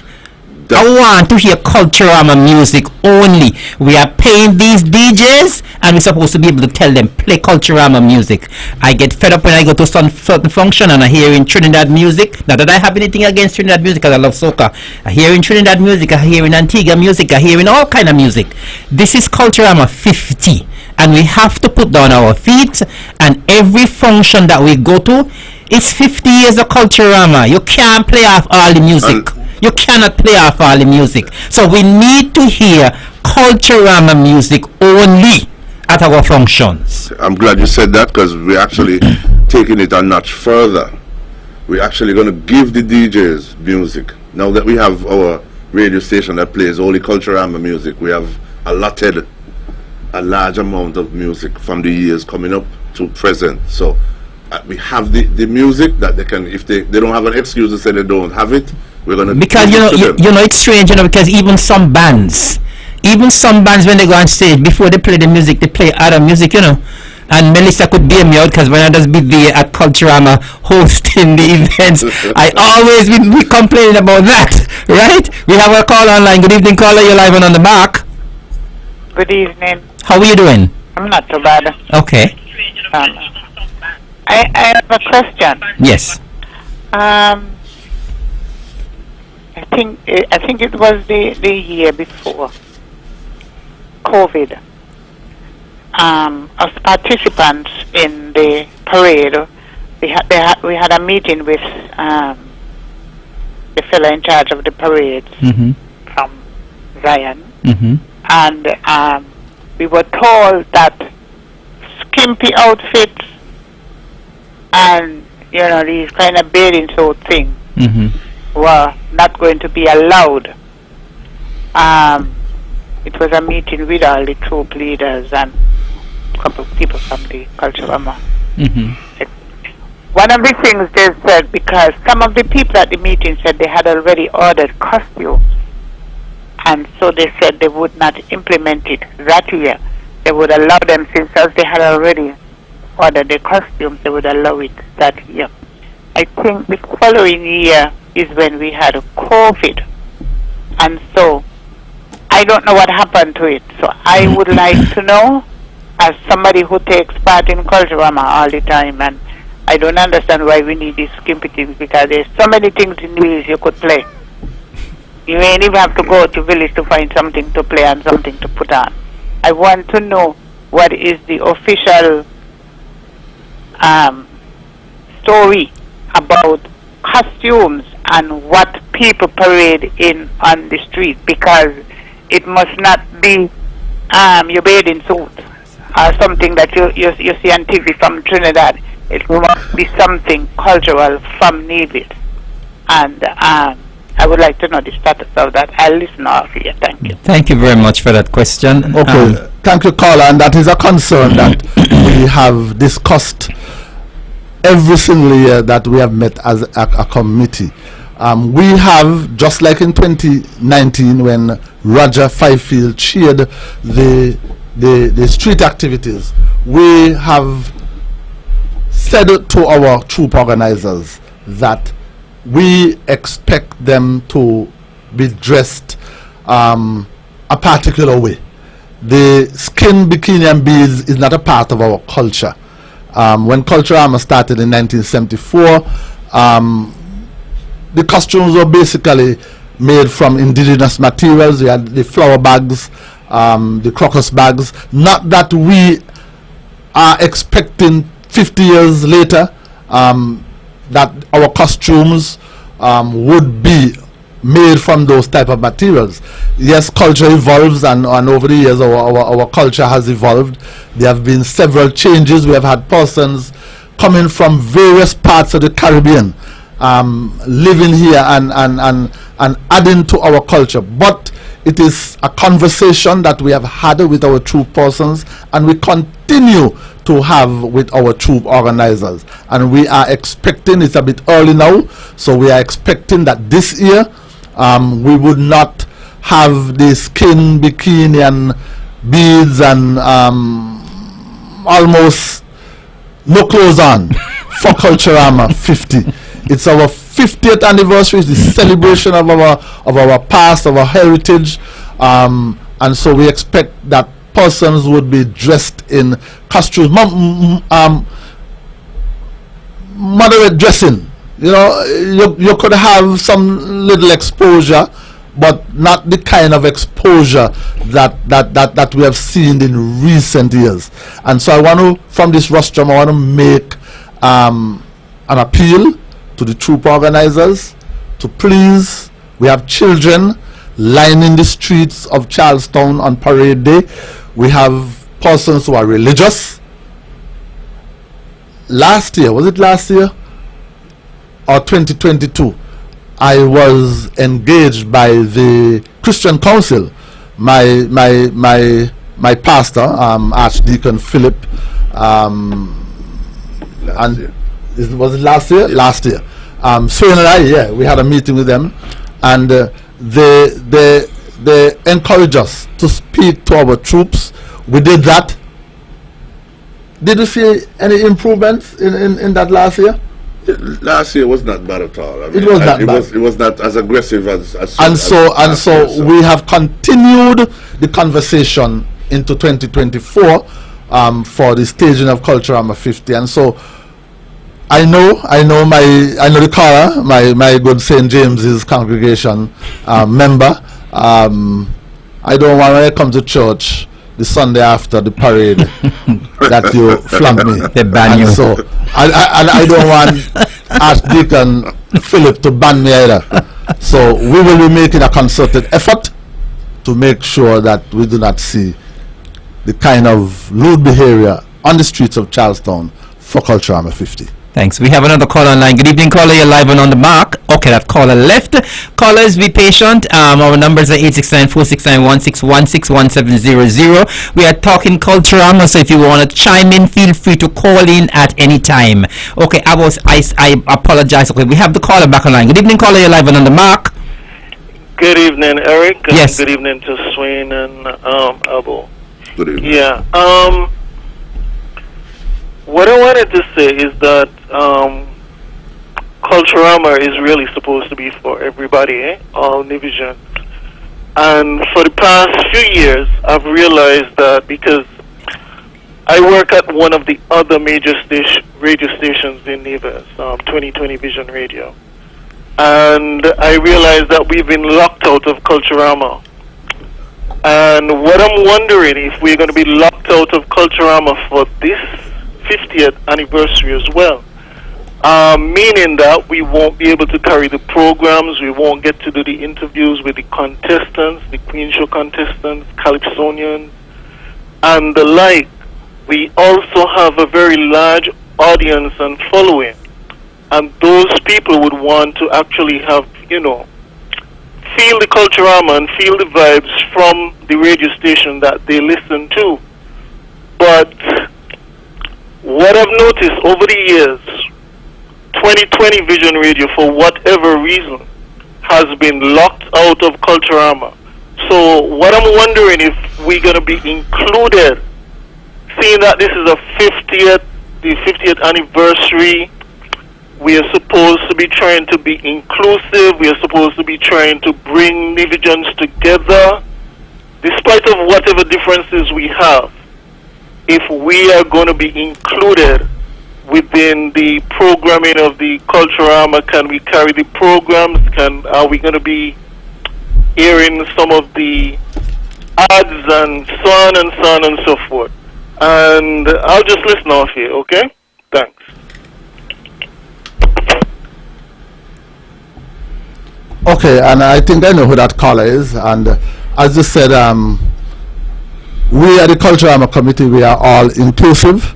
I want to hear Culturama music only. We are paying these DJs and we're supposed to be able to tell them, play Culturama music. I get fed up when I go to some certain function and I hear in Trinidad music. Not that I have anything against Trinidad music, because I love soca. I hear in Trinidad music, I hear in Antigua music, I hear in all kind of music. This is Culturama 50. And we have to put down our feet, and every function that we go to, it's 50 years of Culturama. You can't play off all the music. You cannot play off all the music. So we need to hear Culturama music only at our functions. I'm glad you said that, because we're actually taking it a notch further. We're actually going to give the DJs music. Now that we have our radio station that plays only Culturama music, we have allotted a large amount of music from the years coming up to present. So we have the music that they can, if they don't have an excuse to say they don't have it, we're going to, because you know it's strange, you know, because even some bands when they go on stage, before they play the music, they play other music, you know. And Melissa could bear me out, because when I just be there at Culturama hosting the events, I always be complaining about that, right? We have a call online. Good evening, caller. You're live on the mark. Good evening. How are you doing? I'm not too bad. Okay. I have a question. Yes. I think it was the year before COVID. As participants in the parade, we had a meeting with the fellow in charge of the parade from Zion. And we were told that skimpy outfits and, you know, these kind of bathing suit things were not going to be allowed it was a meeting with all the troop leaders and a couple of people from the cultural One of the things they said, because some of the people at the meeting said they had already ordered costumes, and so they said they would not implement it that year. They would allow them, since as they had already ordered the costumes, they would allow it that year. I think the following year is when we had COVID, and so I don't know what happened to it. So I would like to know, as somebody who takes part in Culturama all the time, and I don't understand why we need these skimpy things, because there's so many things in the village you could play. You ain't even have to go to village to find something to play and something to put on. I want to know what is the official story about costumes and what people parade in on the street, because it must not be your bathing suit or something that you see on TV from Trinidad. It must be something cultural from Nevis. And I would like to know the status of that. I'll listen off here. Thank you. Thank you very much for that question. Okay, thank you, Carla. And that is a concern that we have discussed every single year that we have met as a committee. We have, just like in 2019 when Roger Fifield chaired the street activities, we have said to our troop organizers that we expect them to be dressed a particular way. The skin, bikini and beads is not a part of our culture. When Culturama started in 1974, the costumes were basically made from indigenous materials. We had the flower bags, the crocus bags. Not that we are expecting 50 years later that our costumes would be made from those type of materials. Yes, culture evolves, and over the years our culture has evolved. There have been several changes. We have had persons coming from various parts of the Caribbean living here and adding to our culture. But it is a conversation that we have had with our troop persons, and we continue to have with our troop organizers. And we are expecting, it's a bit early now, so we are expecting that this year we would not have the skin, bikini and beads and almost no clothes on for Culturama 50. It's our 50th anniversary. It's the celebration of our past, of our heritage, and so we expect that persons would be dressed in costumes, moderate dressing. You know, you could have some little exposure, but not the kind of exposure that we have seen in recent years. And so I want to, from this rostrum, I want to make an appeal to the troop organizers to please, we have children lining the streets of Charlestown on parade day. We have persons who are religious. Last year, was it last year or 2022, I was engaged by the Christian Council, my pastor, Archdeacon Philip, and was it last year? Last year. Swain and I, we had a meeting with them, and they encouraged us to speak to our troops. We did that. Did you see any improvements in that last year? Last year was not bad at all. I mean, it was not bad. It was not as aggressive as so we have continued the conversation into 2024 for the staging of Culturama 50, and so I know the caller, my good St. James's congregation member. I don't want, when I come to church the Sunday after the parade that you flunk me. They ban you. So I don't want Archdeacon Philip to ban me either. So we will be making a concerted effort to make sure that we do not see the kind of lewd behavior on the streets of Charlestown for Culturama 50. Thanks. We have another caller online. Good evening, caller. You're live and on the mark. Okay, that caller left. Callers, be patient. Our numbers are 869-469-161-61700. We are talking Culturama, so if you want to chime in, feel free to call in at any time. Okay, I apologize. Okay, we have the caller back online. Good evening, caller. You're live and on the mark. Good evening, Eric. Yes. Good evening to Swain and Abu. Good evening. Yeah. What I wanted to say is that Culturama is really supposed to be for everybody, all division. And for the past few years, I've realized that because I work at one of the other major radio stations in Nevis, 2020 Vision Radio. And I realized that we've been locked out of Culturama. And what I'm wondering, if we're going to be locked out of Culturama for this 50th anniversary as well, meaning that we won't be able to carry the programs, we won't get to do the interviews with the contestants, the Queen Show contestants, Calypsonians, and the like. We also have a very large audience and following. And those people would want to actually have, feel the Culturama and feel the vibes from the radio station that they listen to. But what I've noticed over the years, 2020 Vision Radio, for whatever reason, has been locked out of Culturama. So what I'm wondering if we're going to be included, seeing that this is the 50th anniversary. We are supposed to be trying to be inclusive. We are supposed to be trying to bring Nivians together, despite of whatever differences we have. If we are going to be included within the programming of the Culturama, can we carry the programs? Are we going to be airing some of the ads and so on and so forth? And I'll just listen off here, okay? Thanks. Okay, and I think I know who that caller is. And as you said, we at the Culturama Committee, we are all inclusive.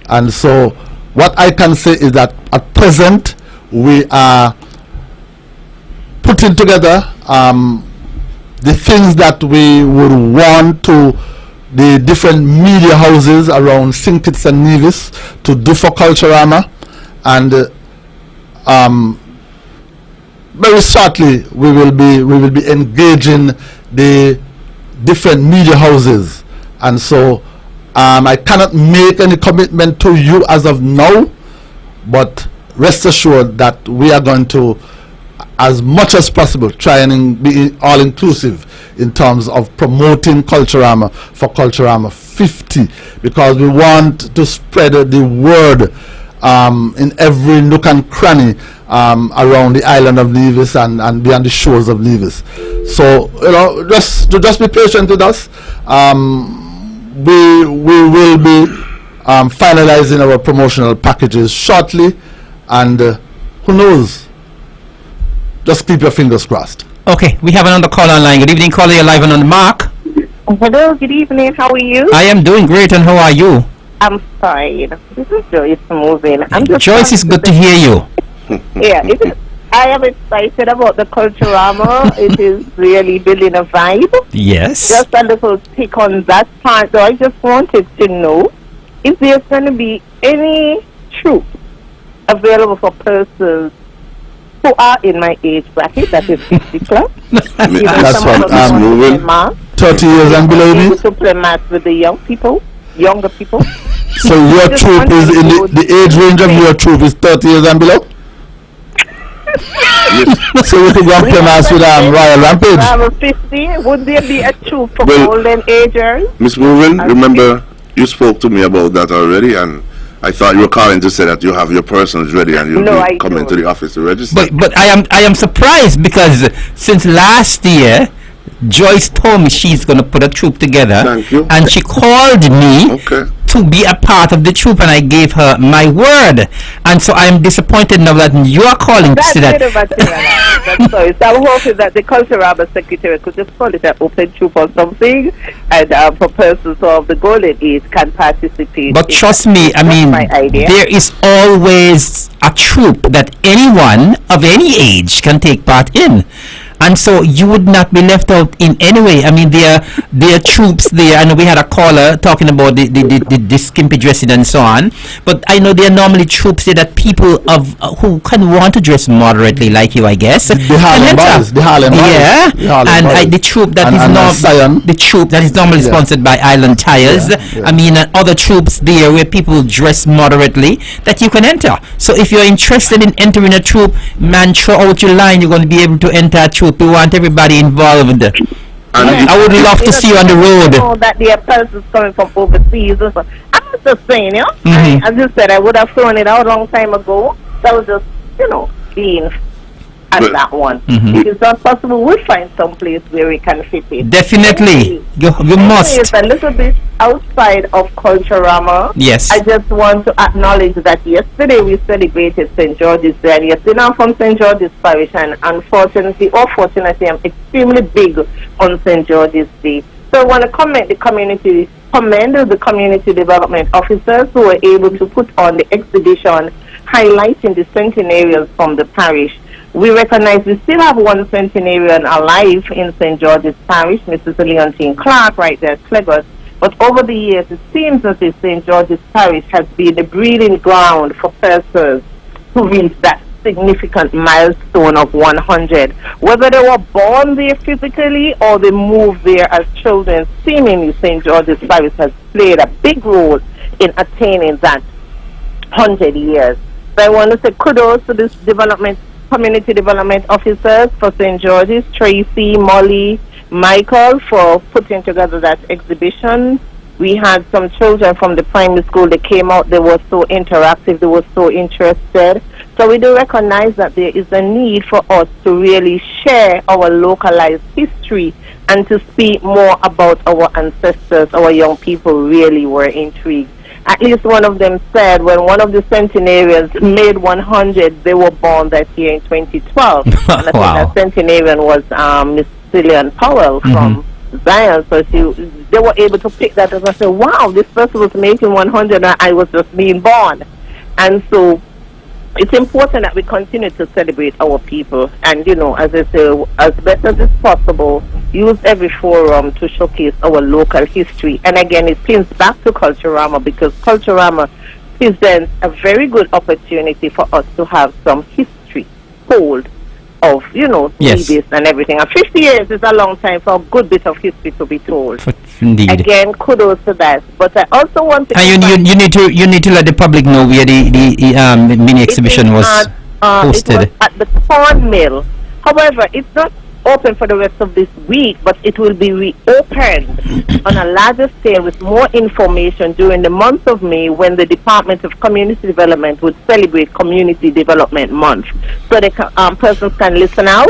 And so what I can say is that at present, we are putting together the things that we would want to the different media houses around St. Kitts and Nevis to do for Culturama. And very shortly we will be engaging the different media houses, and so I cannot make any commitment to you as of now, but rest assured that we are going to, as much as possible, try and be all inclusive in terms of promoting Culturama for Culturama 50, because we want to spread the word in every nook and cranny around the island of Nevis and beyond the shores of Nevis. So just be patient with us. We will be finalizing our promotional packages shortly, and who knows, just keep your fingers crossed. Okay, we have another call online. Good evening, caller. You're live and on the mark. Hello, good evening. How are you? I am doing great, and how are you? I'm fine. This is Joyce moving. Joyce, it's good to hear you. Yeah, I am excited about the Culturama. It is really building a vibe. Yes. Just a little pick on that part, though. I just wanted to know if there's going to be any troupe available for persons who are in my age bracket, that is 50 plus. That's what I'm moving. 30 years and below me. To play math with the younger people. So your troop is in the age range of your troop is 30 years and below? So we could go and play mass with Royal Rampage. 50, would there be a troop for golden agers? Miss Movin, remember you spoke to me about that already, and I thought you were calling to say that you have your persons ready and you'll be coming to the office to register. But I am surprised, because since last year Joyce told me she's going to put a troop together. Thank you. And she called me to be a part of the troop, and I gave her my word. And so I'm disappointed now that you are calling to That's say that. That's sorry. So I'm hoping that the cultural secretary could just call it an open troop or something, and for persons of the golden age can participate. But trust me, I That's mean, my idea. there is always a troop that anyone of any age can take part in. And so you would not be left out in any way. I mean, there are troops there, and we had a caller talking about the skimpy dressing and so on. But I know there are normally troops there that people of who can want to dress moderately, like you, I guess. The Harlem Boys. The Harlem Boys. Yeah, The Harlem and Boys. the troop that And- is and Zion. the troop that is normally Yeah. sponsored by Island Tires. Yeah. I mean, other troops there where people dress moderately that you can enter. So if you're interested in entering a troop, man, throw out your line. You're going to be able to enter a troop. We want everybody involved. And I would love to see you on the road. Know that there are persons coming from overseas. And so. I'm just saying, Mhm. as you said, I would have thrown it out a long time ago. That was just, being at But- that one. Mhm. If it's not possible, we'll find some place where we can fit it. Definitely. You must. It's a little bit outside of Culturama. Yes. I just want to acknowledge that yesterday we celebrated St. George's Day, and yesterday I'm from St. George's Parish, and unfortunately or fortunately I'm extremely big on St. George's Day. So I want to commend the community development officers who were able to put on the exhibition highlighting the centenarians from the parish. We recognize we still have one centenarian alive in St. George's Parish, Mrs. Leontine Clark, right there at Clegos. But over the years, it seems as if St. George's Parish has been the breeding ground for persons who reach that significant milestone of 100. Whether they were born there physically or they moved there as children, seemingly St. George's Parish has played a big role in attaining that 100 years. So I want to say kudos to this community development officers for St. George's, Tracy, Molly, Michael, for putting together that exhibition. We had some children from the primary school that came out. They were so interactive. They were so interested. So we do recognize that there is a need for us to really share our localized history and to speak more about our ancestors. Our young people really were intrigued. At least one of them said when one of the centenarians made 100, they were born that year in 2012. And I think Wow. that centenarian was Miss Cillian Powell from Zion. So they were able to pick that up and say, wow, this person was making 100 and I was just being born. And so it's important that we continue to celebrate our people and, as I say, as best as it's possible, use every forum to showcase our local history. And again, it pins back to Culturama because Culturama presents a very good opportunity for us to have some history told of, Yes. previous and everything. And 50 years is a long time for a good bit of history to be told. Indeed. Again, kudos to that. But I also want to... And you need to let the public know where the mini exhibition was hosted. It was at the Corn Mill. However, it's not open for the rest of this week, but it will be reopened on a larger scale with more information during the month of May when the Department of Community Development would celebrate Community Development Month. So the persons can listen out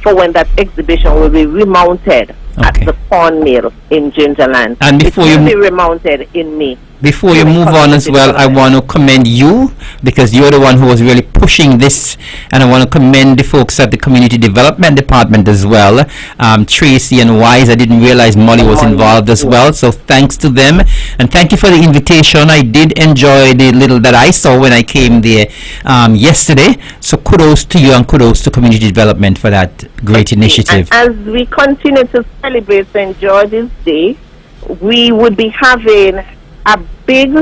for when that exhibition will be remounted at Okay. the Corn Mill in Gingerland. And before it you will be remounted in May. Before you move on as well, I want to commend you because you're the one who was really pushing this, and I want to commend the folks at the Community Development Department as well. Tracy and Wise, I didn't realize Molly was involved as well, so thanks to them. And thank you for the invitation. I did enjoy the little that I saw when I came there yesterday. So kudos to you and kudos to Community Development for that great initiative. And as we continue to celebrate St. George's Day, we would be having a big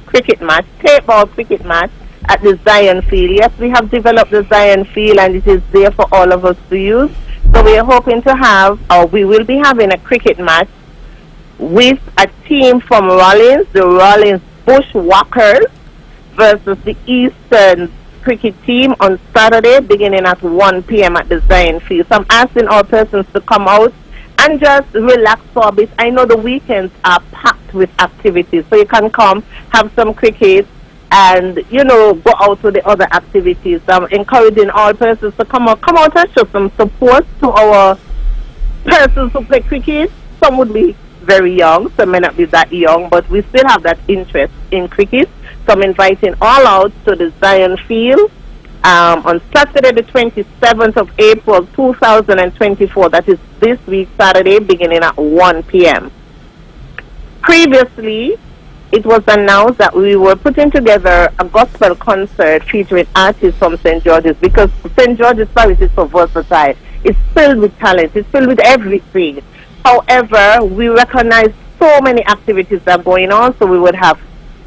cricket match, paintball cricket match at the Zion Field. Yes, we have developed the Zion Field and it is there for all of us to use. So we are hoping to have, or we will be having a cricket match with a team from Rollins, the Rollins Bushwhackers versus the Eastern cricket team on Saturday beginning at 1 p.m. at the Zion Field. So I'm asking all persons to come out and just relax for a bit. I know the weekends are packed with activities, so you can come, have some cricket, and, go out to the other activities. I'm encouraging all persons to come out and show some support to our persons who play cricket. Some would be very young, some may not be that young, but we still have that interest in cricket. So I'm inviting all out to the Zion Field on Saturday the 27th of April 2024. That is this week, Saturday, beginning at 1 p.m. Previously, it was announced that we were putting together a gospel concert featuring artists from St. George's, because St. George's Parish is so versatile. It's filled with talent. It's filled with everything. However, we recognize so many activities that are going on, so we would have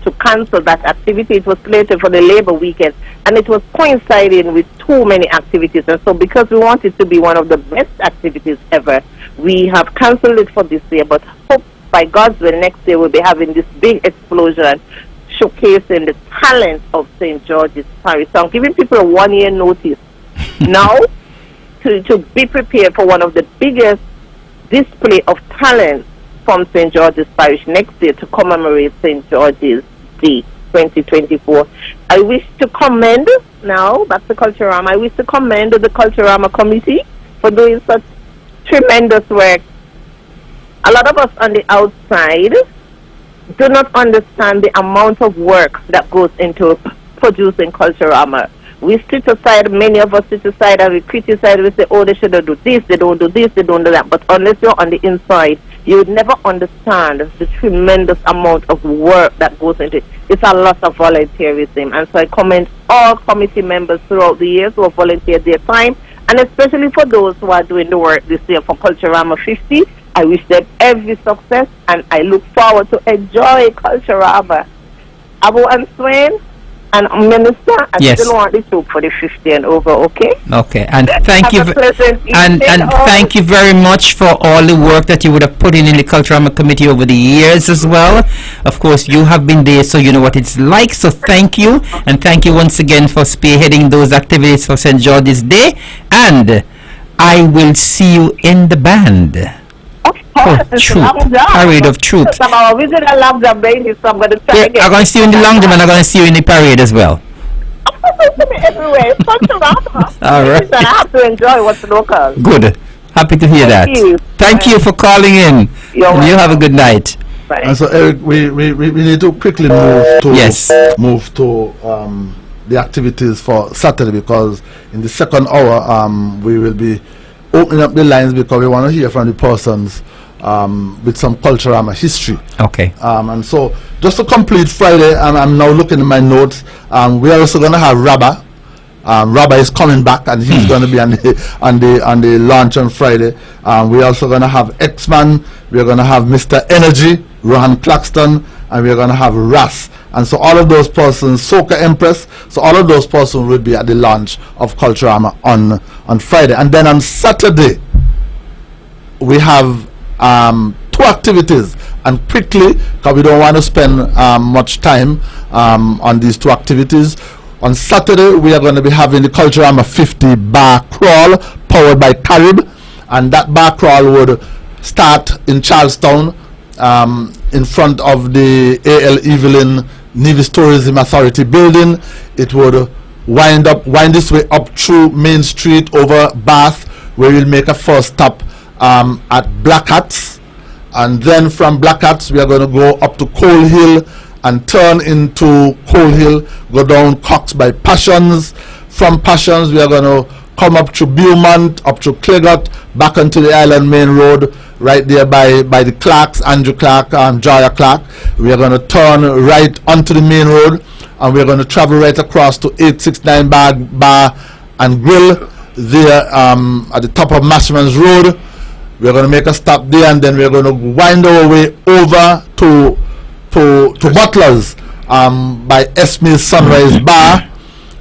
to cancel that activity. It was slated for the Labor weekend, and it was coinciding with too many activities. And so because we want it to be one of the best activities ever, we have cancelled it for this year, but hope by God's will next year we'll be having this big explosion showcasing the talent of St. George's Parish. So I'm giving people a 1 year notice now to be prepared for one of the biggest display of talent from St. George's Parish next year to commemorate St. George's Day 2024. I wish to commend, now back to Culturama, I wish to commend the Culturama committee for doing such tremendous work. A lot of us on the outside do not understand the amount of work that goes into producing Culturama. We sit aside, many of us sit aside and we criticize, we say, oh, they should do this, they don't do this, they don't do that. But unless you're on the inside, you would never understand the tremendous amount of work that goes into it. It's a lot of volunteerism. And so I commend all committee members throughout the years who have volunteered their time, and especially for those who are doing the work this year for Culturama 50. I wish them every success, and I look forward to enjoy Culturama. Abu and Swain and Minister, I still want the troop for the 50 and over, okay? Okay, and thank you, and Oh. thank you very much for all the work that you would have put in the Culturama Committee over the years as well. Of course, you have been there, so you know what it's like. So thank you, and thank you once again for spearheading those activities for St. George's Day. And I will see you in the band. Parade of troops. I'm going to try again. I'm going to see you in the laundry, and I'm going to see you in the parade as well. Everywhere. It's Culturama. All right. I have to enjoy what's local. Good. Happy to hear that. Thank you for calling in. You're And you have a good night. Bye. And so, Eric, we need to quickly move to the activities for Saturday, because in the second hour we will be opening up the lines, because we want to hear from the persons with some Culturama history. Okay. And so, just to complete Friday, I'm now looking at my notes. We're also going to have Rabba. Rabba is coming back, and he's going to be on the launch on Friday. We're also going to have X-Man. We're going to have Mr. Energy, Rohan Claxton, and we're going to have Ras. And so all of those persons, Soca Empress, so all of those persons will be at the launch of Culturama on Friday. And then on Saturday, we have two activities, and quickly, because we don't want to spend much time on these two activities. On Saturday, we are going to be having the Culturama 50 bar crawl powered by Carib, and that bar crawl would start in Charlestown in front of the A.L. Evelyn Nevis Tourism Authority building. It would wind this way up through Main Street over Bath, where we'll make a first stop at Black Hats, and then from Black Hats we are going to go up to Coal Hill and turn into Coal Hill, go down Cox by Passions. From Passions we are going to come up to Beaumont, up to Clegot, back onto the Island Main Road, right there by the Clarks, Andrew Clark and Joya Clark. We are going to turn right onto the main road, and we are going to travel right across to 869 Bar and Grill there at the top of Mashman's Road. We're going to make a stop there, and then we're going to wind our way over to Butler's by Esme's Sunrise Bar.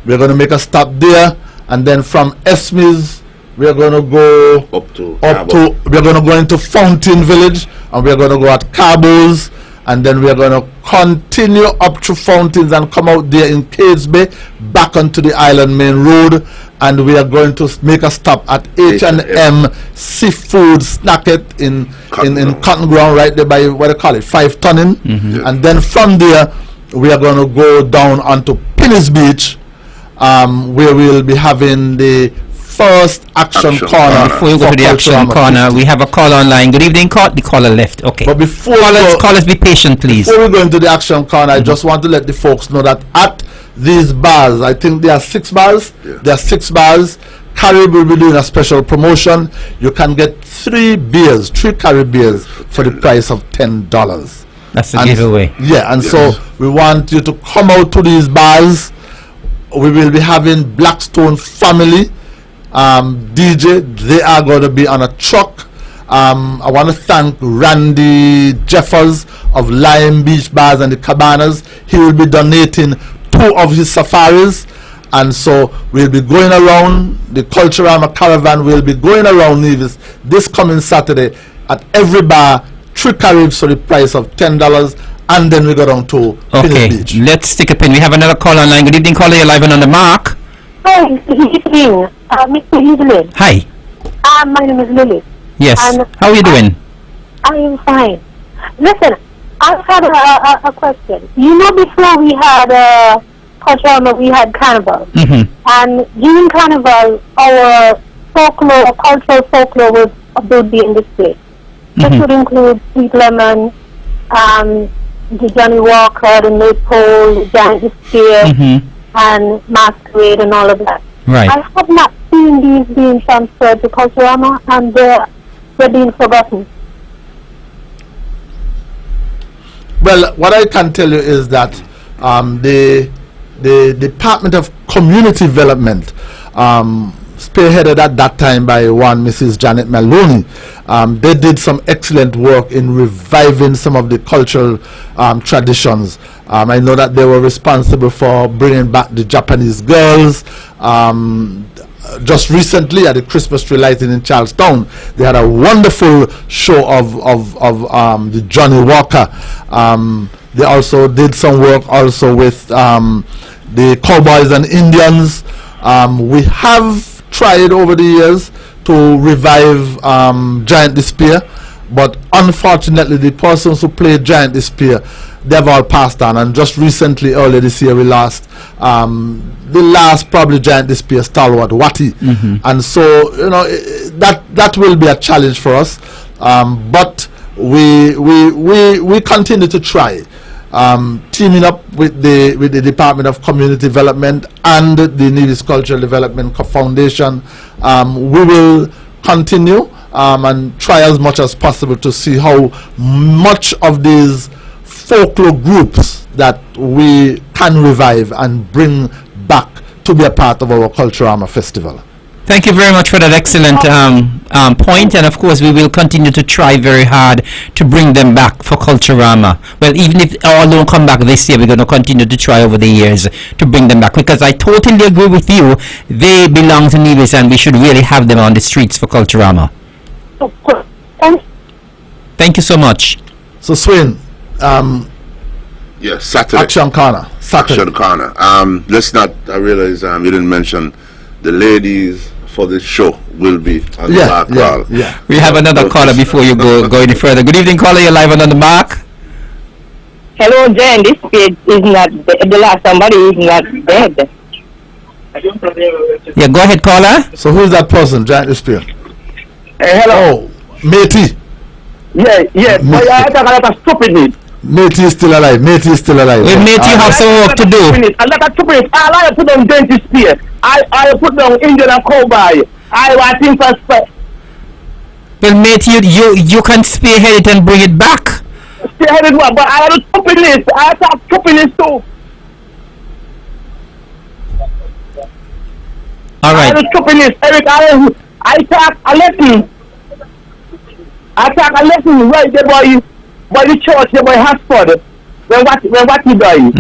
We're going to make a stop there, and then from Esme's we're going to go we're going to go into Fountain Village, and we're going to go at Cabo's, and then we're going to continue up to Fountains and come out there in Cades Bay, back onto the Island Main Road, and we are going to make a stop at H&M Seafood Snacket in Cotton Ground, right there by what they call it, 5 Tonning. And then from there we are going to go down onto Pinnis Beach, where we'll be having the first action corner. Before you go to the action corner, we have a call online. Good evening, call. The caller left. Okay. But before callers, be patient, please. Before we go into the action corner, I just want to let the folks know that at these bars, I think there are 6 bars. Yeah. There are 6 bars. Carib will be doing a special promotion. You can get 3 Carib beers for the price of $10. That's a giveaway. Yeah, and so we want you to come out to these bars. We will be having Blackstone Family DJ. They are going to be on a truck. I want to thank Randy Jeffers of Lime Beach Bars and the Cabanas. He will be donating 2 of his safaris. And so we'll be going around, the Culturama Caravan will be going around Nevis this coming Saturday at every bar, 3 Caribs for the price of $10, and then we go down to Pinning Beach. Let's take a pin. We have another call online. Good evening, caller. You're live and on the mark. Hi, good evening, Mr. Evelyn. Hi. My name is Lily. Yes. How are you doing? I am fine. Listen, I had a question. You know, before we had Culturama, we had Carnival. Mm-hmm. And during Carnival, our folklore, cultural folklore would be in display. This would include Sweet Lemon, the Johnny Walker, the Maypole, the Giant Spear, and Masquerade and all of that. Right. I have not seen these being transferred to Culturama, and they're being forgotten. Well, what I can tell you is that the Department of Community Development, spearheaded at that time by one Mrs. Janet Maloney, they did some excellent work in reviving some of the cultural traditions. I know that they were responsible for bringing back the Japanese girls. Just recently at the Christmas tree lighting in Charlestown, they had a wonderful show of the Johnny Walker. They also did some work also with the Cowboys and Indians. We have tried over the years to revive Giant Despair, but unfortunately the persons who played Giant Despair, they've all passed on, and just recently, earlier this year, we lost the last probably Giant Despair stalwart, Watty. And so, you know, that will be a challenge for us, but we continue to try. Teaming up with the Department of Community Development and the Nevis Cultural Development Foundation, we will continue and try as much as possible to see how much of these folklore groups that we can revive and bring back to be a part of our Culturama Festival. Thank you very much for that excellent point, and of course we will continue to try very hard to bring them back for Culturama. Well, even if all don't come back this year, we're going to continue to try over the years to bring them back, because I totally agree with you. They belong to Nevis, and we should really have them on the streets for Culturama. Thank you so much. So, Swin, yes, Saturday. Action Corner. Saturday. Action Corner. Let's not, I realize you didn't mention the ladies for this show will be on the mark call. Yeah. We have another caller before you go any further. Good evening, caller. You're live on the mark. Hello, Jen. This page is not the last somebody is not dead. Yeah, go ahead, caller. So who is that person, Giant Despair? Hello. Oh, Matey. Yeah. I talk a lot of stupidness. Matey is still alive. Well, Matey, you have some work to do. A lot of stupidness. I like to put down Giant Spear. I put down Indian and Cowboy. I want things for. Well, Matey, you can spearhead it and bring it back. Spearhead it what? But I have stupidness. I talk stupidness too. All right. I have stupidness. Eric, I talk a lesson. Right there by the church there by Hasford. When what he died.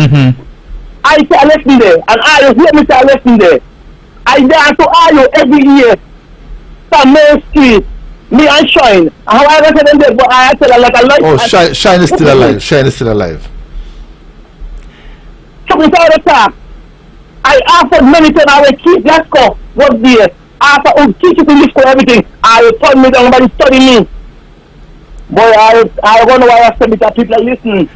I say a lesson there, and I hear me say a lesson there. I dance to Ayo every year. From Main Street, me and Shine. How I said them there, but I said like a light. Oh, Shine is still alive. Took me all the time. I offered many times, I will keep Glasgow, was there. After I teach you to live for everything, I will turn me down, nobody study me. Boy, I wonder why I said it, that people are listening.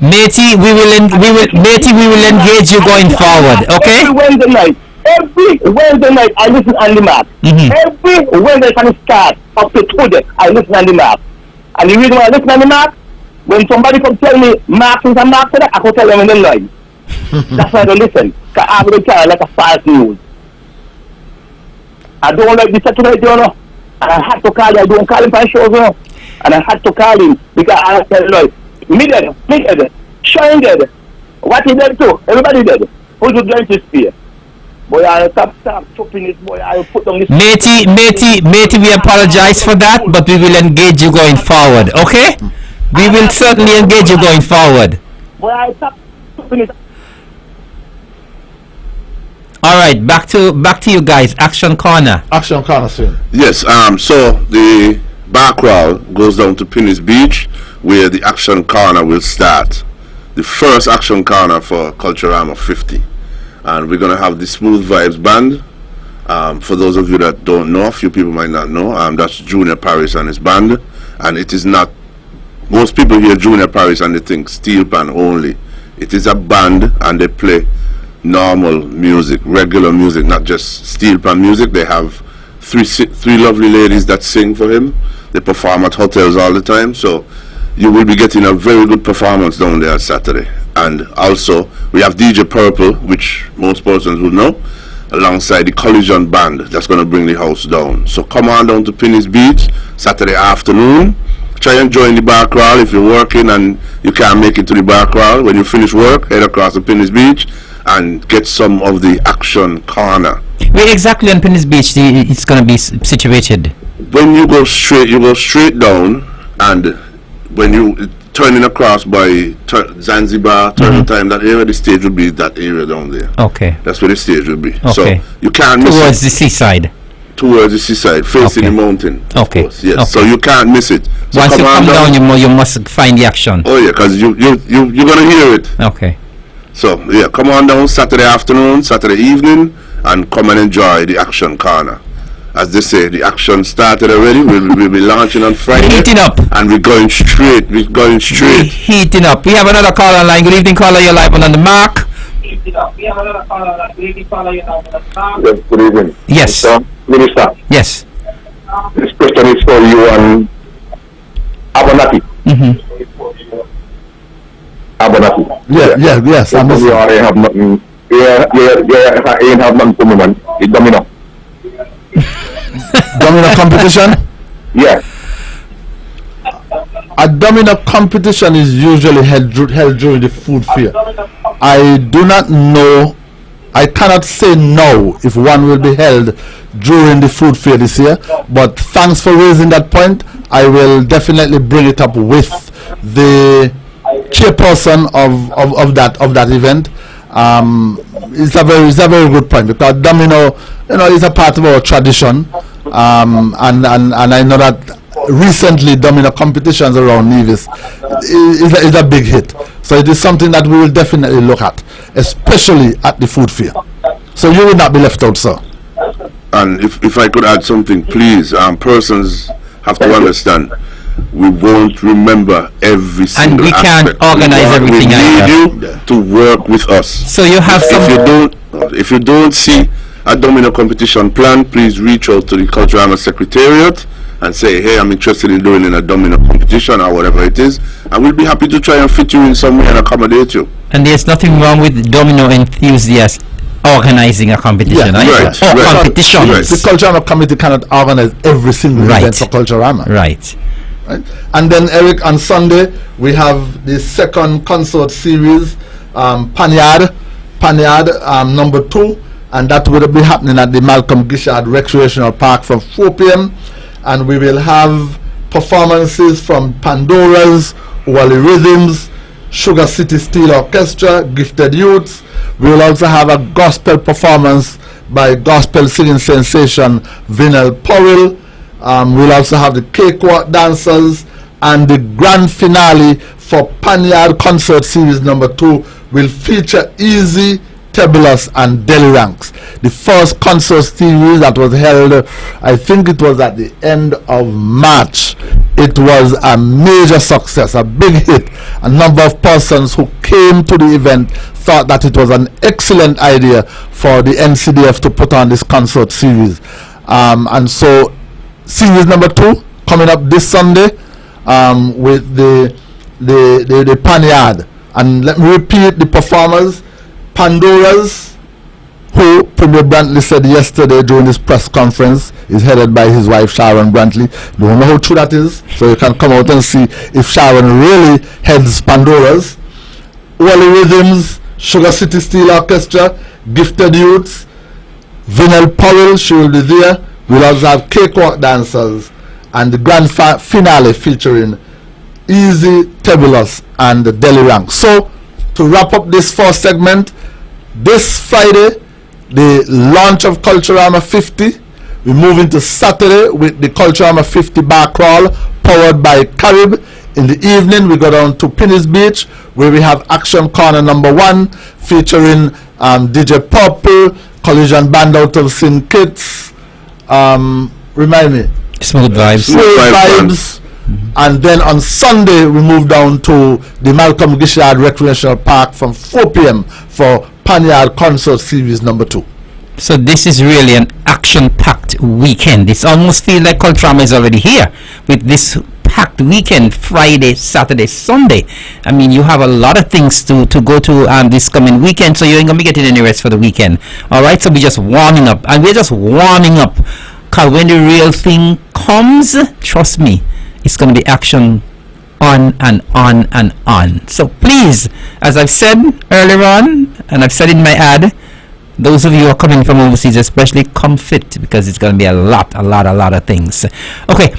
Matey, we will engage you going forward, okay? Every Wednesday night. Every Wednesday night, I listen on the map. Every Wednesday from the start up to today, I listen on the map. And the reason why I listen on the map, when somebody come tell me Mark is a Mark for that, I can tell them in the line. That's why I don't listen. Because I'm going to carry like a false news. I don't like this tonight, you know. And I had to call him. I don't call him for shows, you know. And I had to call him because I tell you, like, me dead, Shine dead. What is dead too? Everybody dead. Who's going to spear? Boy, I'll stop chopping this boy. I'll put on this. Matey, we apologize for that, but we will engage you going forward, okay? We will certainly engage you going forward. Boy, I'll stop chopping it. All right, back to you guys. Action corner. Action corner, sir. Yes, so the bar crawl goes down to Penny's Beach, where the action corner will start. The first action corner for Culturama 50. And we're going to have the Smooth Vibes Band. For those of you that don't know, a few people might not know, that's Junior Paris and his band. And it is not, most people hear Junior Paris and they think steel pan only. It is a band and they play normal music, regular music, not just steel pan music. They have three lovely ladies that sing for him. They perform at hotels all the time. So you will be getting a very good performance down there Saturday. And also, we have DJ Purple, which most persons will know, alongside the Collision Band that's going to bring the house down. So come on down to Penny's Beach Saturday afternoon. Try and join the bar crawl if you're working and you can't make it to the bar crawl. When you finish work, head across to Penny's Beach and get some of the action corner. Where exactly on Penny's Beach it's going to be situated? When you go straight down, and when you turning across by Zanzibar, turn time, that area, the stage will be that area down there. Okay. That's where the stage will be. Okay. So you can't miss towards it. the seaside. Towards the seaside, facing Okay. the mountain. Okay. Course, yes. Okay. So you can't miss it. So Once you come down, you must find the action. Oh yeah, because you're gonna hear it. Okay. So yeah, come on down Saturday afternoon, Saturday evening, and come and enjoy the action corner. As they say, the action started already. We'll be launching on Friday. Heating up. And we're going straight. Heating up. We have another caller online. Good evening, caller. You're live on the mark. We have another caller. Good Yes, good evening. Yes. Minister, Yes. this question is for you and Abonati. Abonati. Yes. I'm You listening. ain't have nothing. Yeah, ain't have nothing to me, man. It's domino. Domino competition? Yeah. A domino competition is usually held during the food fair. I do not know, I cannot say no if one will be held during the food fair this year, but thanks for raising that point. I will definitely bring it up with the chairperson of that event. It's a very good point, because domino, is a part of our tradition, and I know that recently domino competitions around Nevis is a big hit. So it is something that we will definitely look at, especially at the food fair. So you will not be left out, sir. And if I could add something, please, persons have to understand, we won't remember every single aspect. And we can't organize everything either. We need you to work with us. So you have If you don't see a domino competition plan, please reach out to the Culturama Secretariat and say, hey, I'm interested in doing a domino competition or whatever it is, and we'll be happy to try and fit you in some way and accommodate you. And there's nothing wrong with domino enthusiasts organizing a competition, right? Competitions. Right. The Culturama committee cannot organize every single event for Culturama. Right. And then, Eric, on Sunday we have the second concert series, Panyard number 2, and that will be happening at the Malcolm Gishard Recreational Park from 4 p.m. and we will have performances from Pandora's, Wally Rhythms, Sugar City Steel Orchestra, Gifted Youths. We will also have a gospel performance by gospel singing sensation Vinyl Powell. We'll also have the Cakewalk Dancers, and the grand finale for Panyard Concert Series number 2 will feature Easy Tebulus, and Deli Ranks. The first concert series that was held, I think it was at the end of March. It was a major success, a big hit. A number of persons who came to the event thought that it was an excellent idea for the NCDF to put on this concert series. And so series number 2 coming up this Sunday with the Panyard. And let me repeat the performers. Pandora's, who Premier Brantley said yesterday during this press conference, is headed by his wife Sharon Brantley. Don't know how true that is, so you can come out and see if Sharon really heads Pandora's. Wally Rhythms, Sugar City Steel Orchestra, Gifted Youths, Vinyl Powell, she will be there. We'll also have cakewalk dancers, and the grand finale featuring Easy, Tebulus, and the Deli Rank. So, to wrap up this first segment, this Friday, the launch of Culturama 50. We move into Saturday with the Culturama 50 bar crawl powered by Carib. In the evening, we go down to Pinnis Beach where we have Action Corner number 1 featuring DJ Purple, Collision Band out of St. Kitts. Remind me. Smooth Vibes. Smooth Vibes. And then on Sunday, we move down to the Malcolm Gishard Recreational Park from 4 p.m. for Panyard Concert Series number 2. So this is really an action-packed weekend. It's almost feel like Culturama is already here with this packed weekend, Friday, Saturday, Sunday. I mean, you have a lot of things to go to this coming weekend, so you ain't going to be getting any rest for the weekend. All right, so we're just warming up. And we're just warming up, because when the real thing comes, trust me, it's going to be action on and on and on. So please, as I've said earlier on, and I've said in my ad, those of you who are coming from overseas especially, come fit, because it's going to be a lot of things. Okay,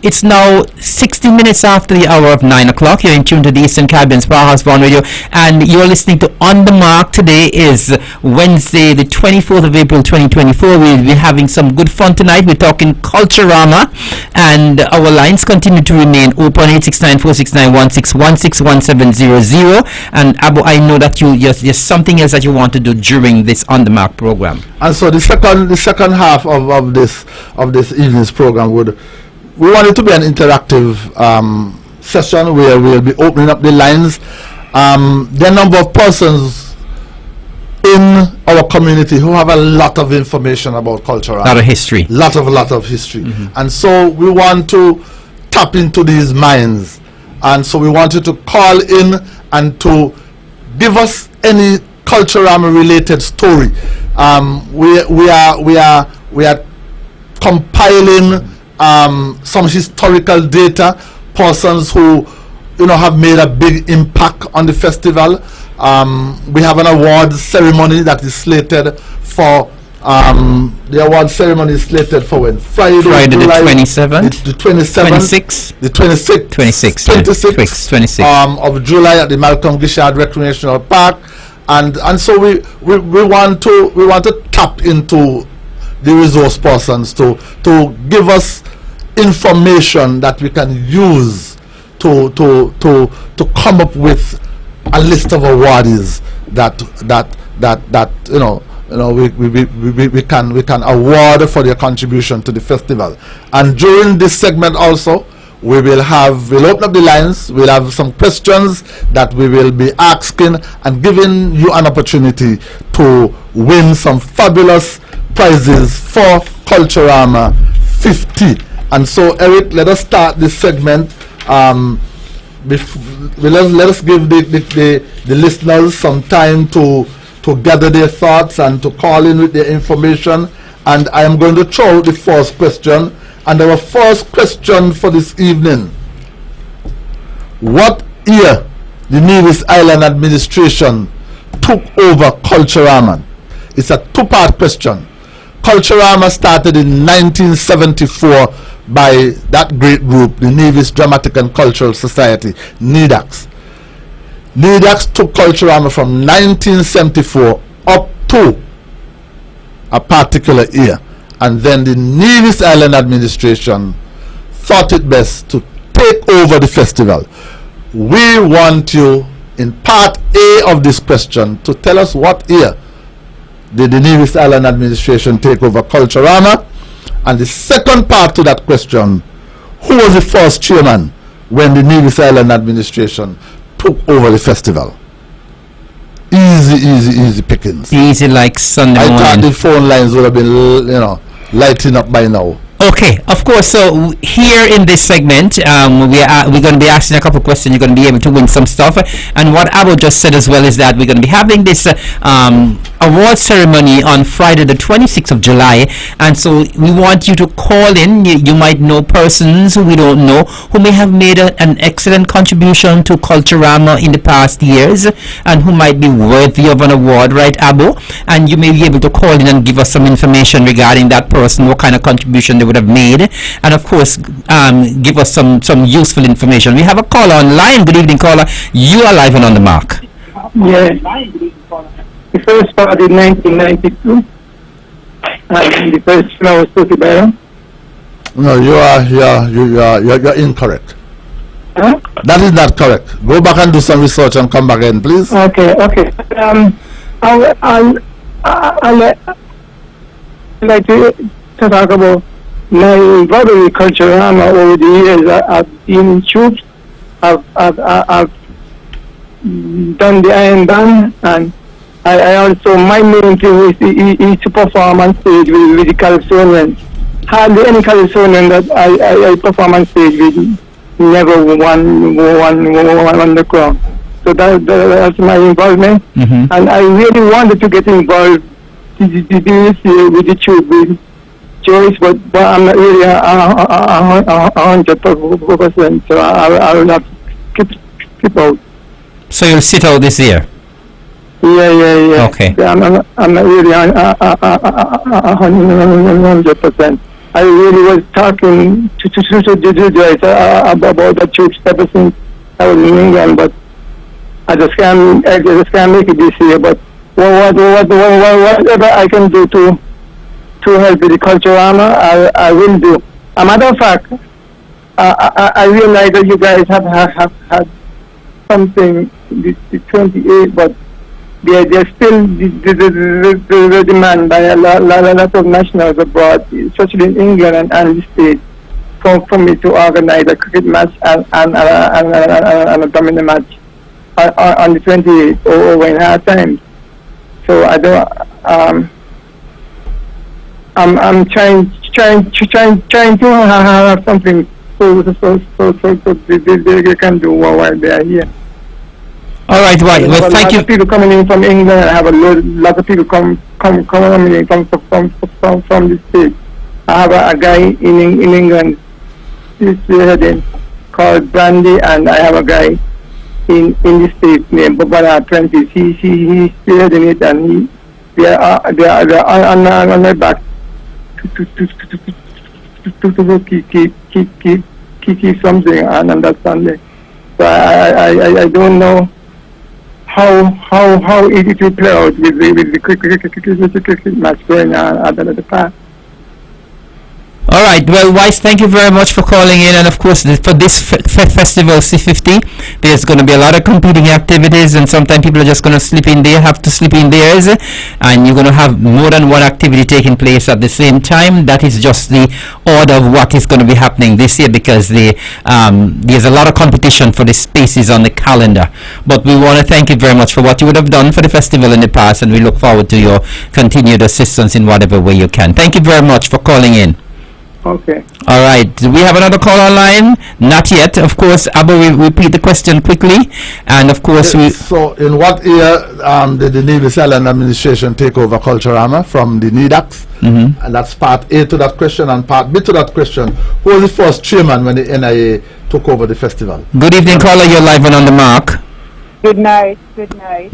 it's now 60 minutes after the hour of 9 o'clock. You're in tune to the Eastern Caribbean's Powerhouse Born Radio, and you're listening to On The Mark. Today is Wednesday, the 24th of April 2024. We'll be having some good fun tonight. We're talking Culturama, and our lines continue to remain open, 869-469-1616-1700. And Abu, I know that there's something else that you want to do during this On The Mark program. And so the second half of this evening's program we want it to be an interactive session where we'll be opening up the lines. There are a number of persons in our community who have a lot of information about culture, a lot of history, lot of history, and so we want to tap into these minds, and so we wanted to call in and to give us any Culturama related story. We are compiling some historical data, persons who have made a big impact on the festival. We have an award ceremony that is slated for the award ceremony is slated for when? Friday July, the 27th, the 27th, 26th of July at the Malcolm Gishard Recreational Park. And so we want to tap into the resource persons to give us information that we can use to come up with a list of awardees that we can award for their contribution to the festival. And during this segment also, we'll open up the lines. We'll have some questions that we will be asking and giving you an opportunity to win some fabulous prizes for Culturama 50. And so, Eric, let us start this segment. Let us give the listeners some time to gather their thoughts and to call in with their information. And I am going to throw out the first question. And our first question for this evening: what year the Nevis Island administration took over Culturama? It's a two-part question. Culturama started in 1974 by that great group, the Nevis Dramatic and Cultural Society, NEDAX. NEDAX took Culturama from 1974 up to a particular year. And then the Nevis Island administration thought it best to take over the festival. We want you, in part A of this question, to tell us what year did the Nevis Island administration take over Culturama? And the second part to that question, who was the first chairman when the Nevis Island administration took over the festival? Easy pickings. Easy like Sunday I morning. thought the phone lines would have been, lighting up by now. Okay, of course. So here in this segment, we're going to be asking a couple of questions. You're going to be able to win some stuff. And what Abo just said as well is that we're going to be having this award ceremony on Friday, the 26th of July. And so we want you to call in. You might know persons who we don't know who may have made an excellent contribution to Culturama in the past years and who might be worthy of an award, right, Abo? And you may be able to call in and give us some information regarding that person, what kind of contribution they would have made, and of course give us some useful information. We have a caller online. Good evening, caller. You are live and on the mark. Yeah. The first part in 1992, and the first one was Tutti Byron. No, you're incorrect. Huh? That is not correct. Go back and do some research and come back in, please. Okay. I'll like to talk about my involvement with Culturama over the years. I've been in troops. I've done the Iron Band, and I also, my main thing is to perform on stage with the Californians. Hardly any Californian that I perform on stage with never won the crown. So that's my involvement, and I really wanted to get involved this year with the troop, with Joyce, but I'm not really 100%, so I will not keep out. So you'll sit out this year? Yeah. Okay. I'm not really 100%. I really was talking to Joyce about the troops ever since I was in England, but I just can't make it this year. But whatever I can do to help with the Culturama, I will do. A matter of fact, I realize that you guys have had something the 28th, but there's still the demand by a lot of nationals abroad, especially in England and the States, for me to organize a cricket match and a domino match on the 28th over in hard times. So I don't. I'm trying to have something so they can do while they are here. All right, well, thank you. A lot of people coming in from England. I have a lot of people coming in from the States. I have a guy in England, he's spearheading, called Brandy, and I have a guy in the States named Bobana Apprentice. He's spearheading it, and they are on their back to keep something and understanding. So I don't know how it will play out with the cricket match going on at the park. All right. Well, Weiss, thank you very much for calling in. And of course, for this festival C50, there's going to be a lot of competing activities, and sometimes people are just going to sleep in there, have to sleep in theirs, and you're going to have more than one activity taking place at the same time. That is just the order of what is going to be happening this year, because there's a lot of competition for the spaces on the calendar. But we want to thank you very much for what you would have done for the festival in the past, and we look forward to your continued assistance in whatever way you can. Thank you very much for calling in. Okay. All right. Do we have another call online? Not yet. Of course, Abu will repeat the question quickly. And of course, So, in what year did the Nevis Island administration take over Culturama from the NEDAX? And that's part A to that question. And part B to that question, who was the first chairman when the NIA took over the festival? Good evening, caller. You're live and on the mark. Good night. Good night.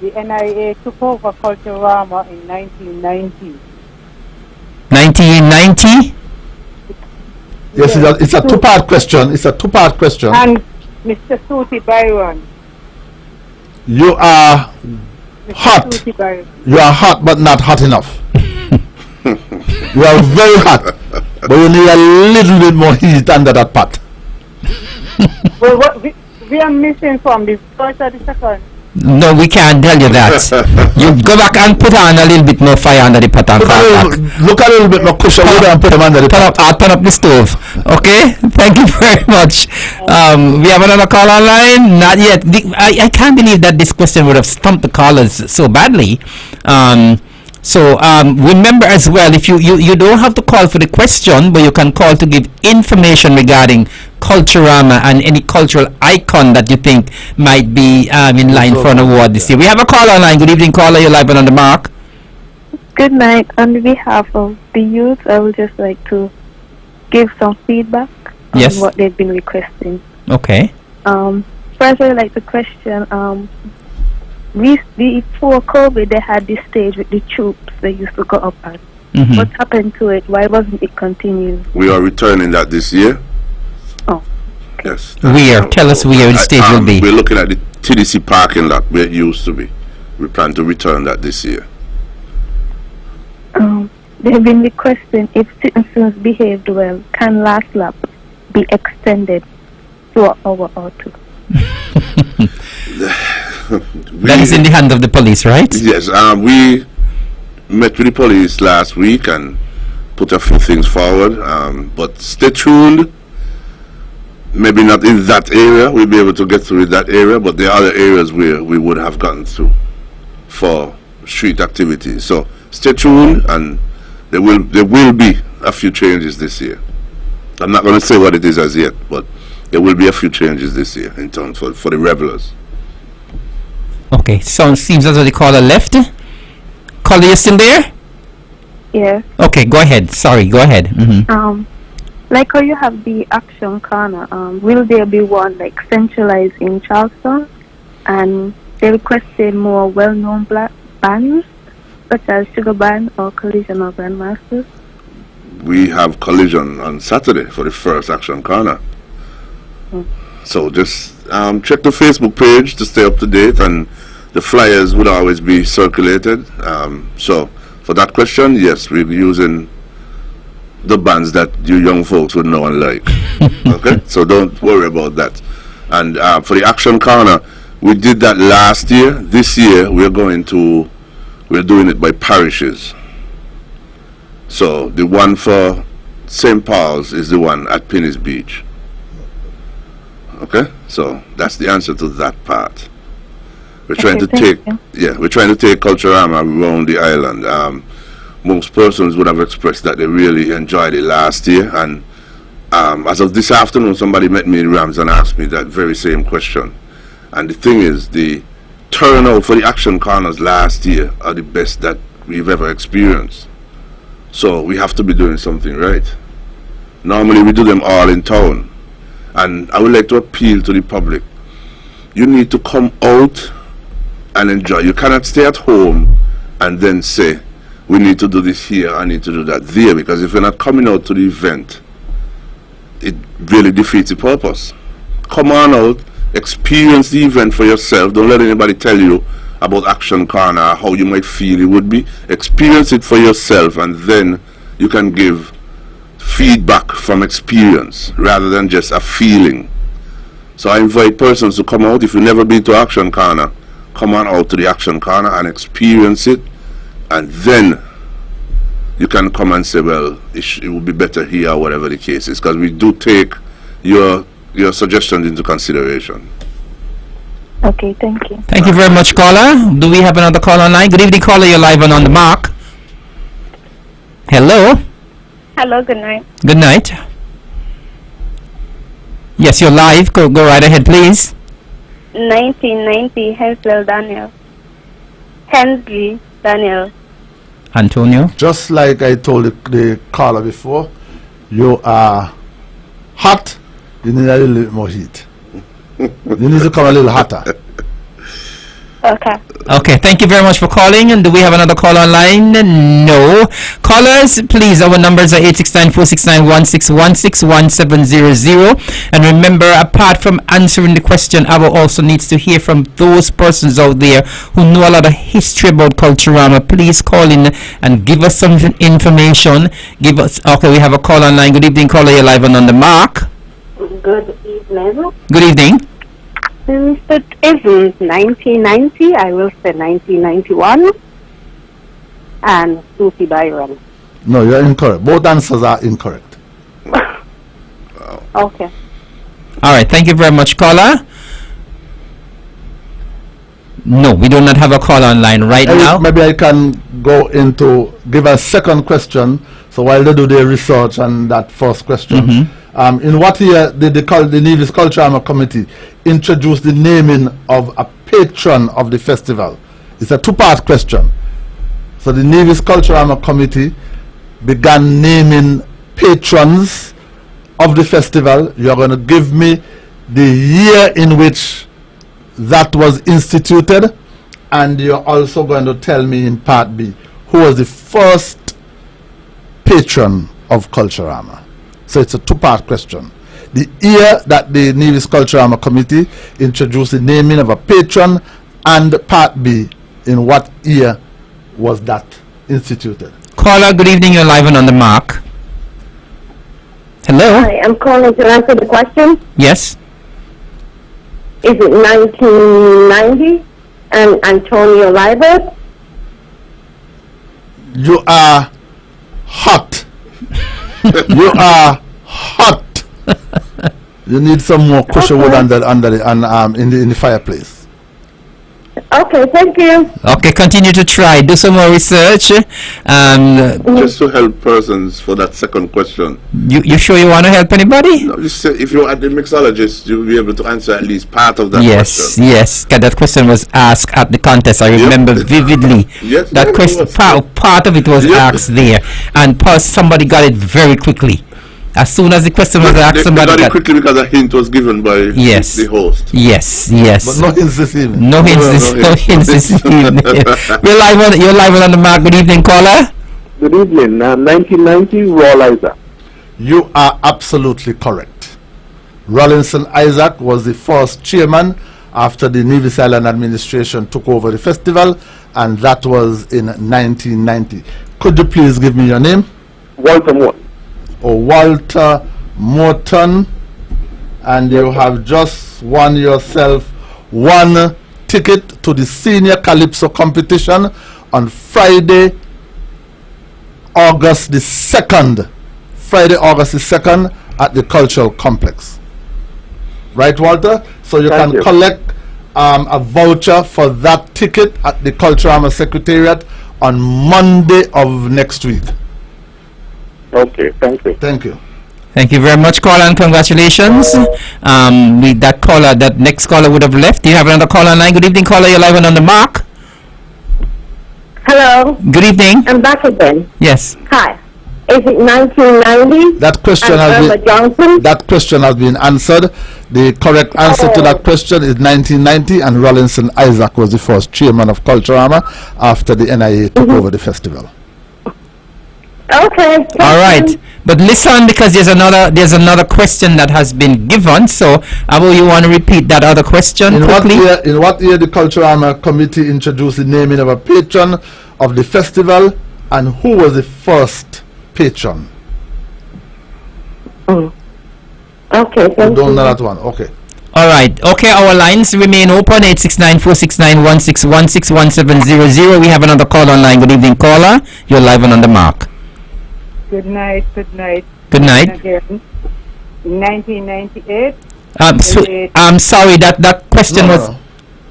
The NIA took over Culturama in 1990. 1990? Yes, it's a two-part question. It's a two-part question. And Mr. Tutti Byron. You are Mr. hot. Tutti Byron. You are hot, but not hot enough. You are very hot, but you need a little bit more heat under that pot. Well, what we are missing from the first or the second? No, we can't tell you that. You go back and put on a little bit more fire under the pot and fall back. Look a little bit more cushion wood and put them under the pot. I'll turn up the stove. Okay? Thank you very much. We have another call online? Not yet. I can't believe that this question would have stumped the callers so badly. So remember as well, if you don't have to call for the question, but you can call to give information regarding Culturama and any cultural icon that you think might be in line for an award this year. We have a call online. Good evening, caller. You're live and on the mark. Good night. On behalf of the youth, I would just like to give some feedback on what they've been requesting. Okay. First, I would like to question. Before COVID, they had this stage with the troops they used to go up at. Mm-hmm. What happened to it? Why wasn't it continued? We are returning that this year. Oh. Yes. Where? Tell us where the stage will be. We're looking at the TDC parking lot where it used to be. We plan to return that this year. They've been requesting if citizens behaved well, can last lap be extended to an hour or two? That is in the hand of the police, right? Yes. We met with the police last week and put a few things forward. But stay tuned. Maybe not in that area. We'll be able to get through that area, but there are other areas where we would have gotten through for street activities. So stay tuned, and there will be a few changes this year. I'm not going to say what it is as yet, but there will be a few changes this year in terms for the revelers. Okay, so it seems as though the caller left. Caller, you still there? Yeah. Okay, go ahead. Sorry, go ahead. Mm-hmm. Like how you have the action corner, will there be one like centralized in Charleston? And they requested more well-known black bands such as Sugar Band or Collision or Grandmasters. We have Collision on Saturday for the first action corner. So just check the Facebook page to stay up to date, and the flyers would always be circulated. So for that question, yes, we're using the bands that you young folks would know and like. Okay, so don't worry about that. And for the action corner, we did that last year. This year we're doing it by parishes. So the one for St. Paul's is the one at Penny's Beach. Okay, so that's the answer to that part. We're trying to take Culturama around the island. Most persons would have expressed that they really enjoyed it last year, and as of this afternoon, somebody met me in Rams and asked me that very same question. And the thing is, the turnout for the action corners last year are the best that we've ever experienced. So we have to be doing something right. Normally we do them all in town, and I would like to appeal to the public. You need to come out and enjoy. You cannot stay at home and then say, we need to do this here, I need to do that there, because if you're not coming out to the event, it really defeats the purpose. Come on out, experience the event for yourself. Don't let anybody tell you about Action Corner, how you might feel it would be. Experience it for yourself, and then you can give feedback from experience rather than just a feeling. So I invite persons to come out. If you've never been to Action Corner, come on out to the Action Corner and experience it, and then you can come and say, well, it would be better here, or whatever the case is, because we do take your suggestions into consideration. Okay, thank you. Thank you very much, caller. Do we have another call online? Good evening, caller. You're live and on the mark. Hello. Hello, good night. Good night. Yes, you're live. Go right ahead, please. 1990, Hensley Daniel. Antonio. Just like I told the caller before, you are hot, you need a little bit more heat. You need to come a little hotter. Okay. Okay, thank you very much for calling. And do we have another call online? No. Callers, please, our numbers are 869-469-1616-1700. And remember, apart from answering the question, our also needs to hear from those persons out there who know a lot of history about Culturama. Please call in and give us some information. Okay, we have a call online. Good evening, caller. You're live and on the mark. Good evening. Good evening. Since it isn't 1990, I will say 1991 and Susie Byron. No, you're incorrect. Both answers are incorrect. Okay. All right. Thank you very much, caller. No, we do not have a call online right now. Maybe I can go into give a second question. So while they do their research on that first question, in what year did the Nevis Culture Armor Committee introduce the naming of a patron of the festival? It's a two-part question. So the Nevis Culture Armor Committee began naming patrons of the festival. You're going to give me the year in which that was instituted, and you're also going to tell me in part B who was the first patron of Culture Armor. So it's a two-part question. The year that the Nevis Culture Armor Committee introduced the naming of a patron, and part B, in what year was that instituted? Caller, good evening. You're live and on the mark. Hello? Hi, I'm calling to answer the question. Yes? Is it 1990 and Antonio Libert? You are hot. You are hot. You need some more cushion wood in the fireplace. Okay, thank you. Okay, continue to try. Do some more research. Just to help persons for that second question. You sure you want to help anybody? No, just say if you're at the mixologist, you'll be able to answer at least part of that Yes, question. yes. 'Cause that question was asked at the contest. I remember vividly. Yes, that yes, question, it was. part of it was asked there, and somebody got it very quickly. As soon as the question was asked, They somebody got it got quickly because a hint was given by the host. Yes, yes. But no hints this evening. No hints this evening. You're live on the mark. Good evening, caller. Good evening. 1990, Roll Isaac. You are absolutely correct. Rawlinson Isaac was the first chairman after the Nevis Island administration took over the festival, and that was in 1990. Could you please give me your name? Walter Morton. Walter Morton, and you have just won yourself one ticket to the Senior Calypso competition on Friday, August the 2nd. Friday, August the 2nd at the Cultural Complex. Right, Walter? So you Thank can you. collect a voucher for that ticket at the Cultural Armor Secretariat on Monday of next week. Okay, thank you. Thank you. Thank you very much, caller, and congratulations. That next caller would have left. Do you have another caller online? Good evening, caller. You're live and on the mark. Hello. Good evening. I'm back again. Yes. Hi. Is it 1990? That question that question has been answered. The correct answer to that question is 1990, and Rawlinson Isaac was the first chairman of Culture Armor after the NIA took over the festival. Okay. All right, but listen, because there's another question that has been given. So, will you want to repeat that other question quickly? In what year the Culture Armor Committee introduced the naming of a patron of the festival, and who was the first patron? Okay, You thank don't you. know that one. Okay. All right. Okay, our lines remain open. 869-469-1616-1700. We have another call online. Good evening, caller. You're live and on the mark. Good night, good night. Good night. Again. In 1998. I'm sorry, that question was.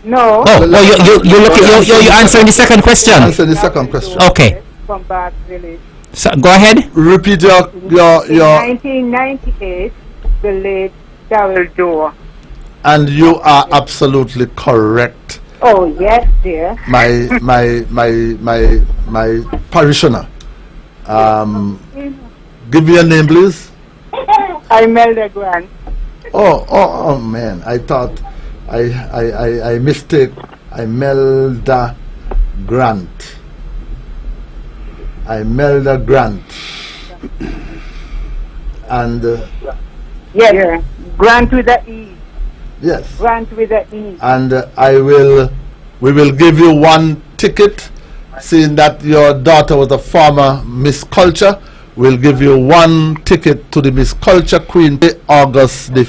No. Oh, you're answering the second question. Answer the second question. Okay. From Bath Village. So, go ahead. Repeat your. In 1998, the late Darrell Door. And you are absolutely correct. Oh yes, dear. My parishioner. Give me your name, please. Imelda Grant. Oh man, I thought I mistake. Imelda Grant. Imelda Grant. And Yes, yeah. Grant with a E. yes. Grant with a E. And we will give you one ticket, seeing that your daughter was a former Miss Culture. We'll give you one ticket to the Miss Culture Queen Day, August the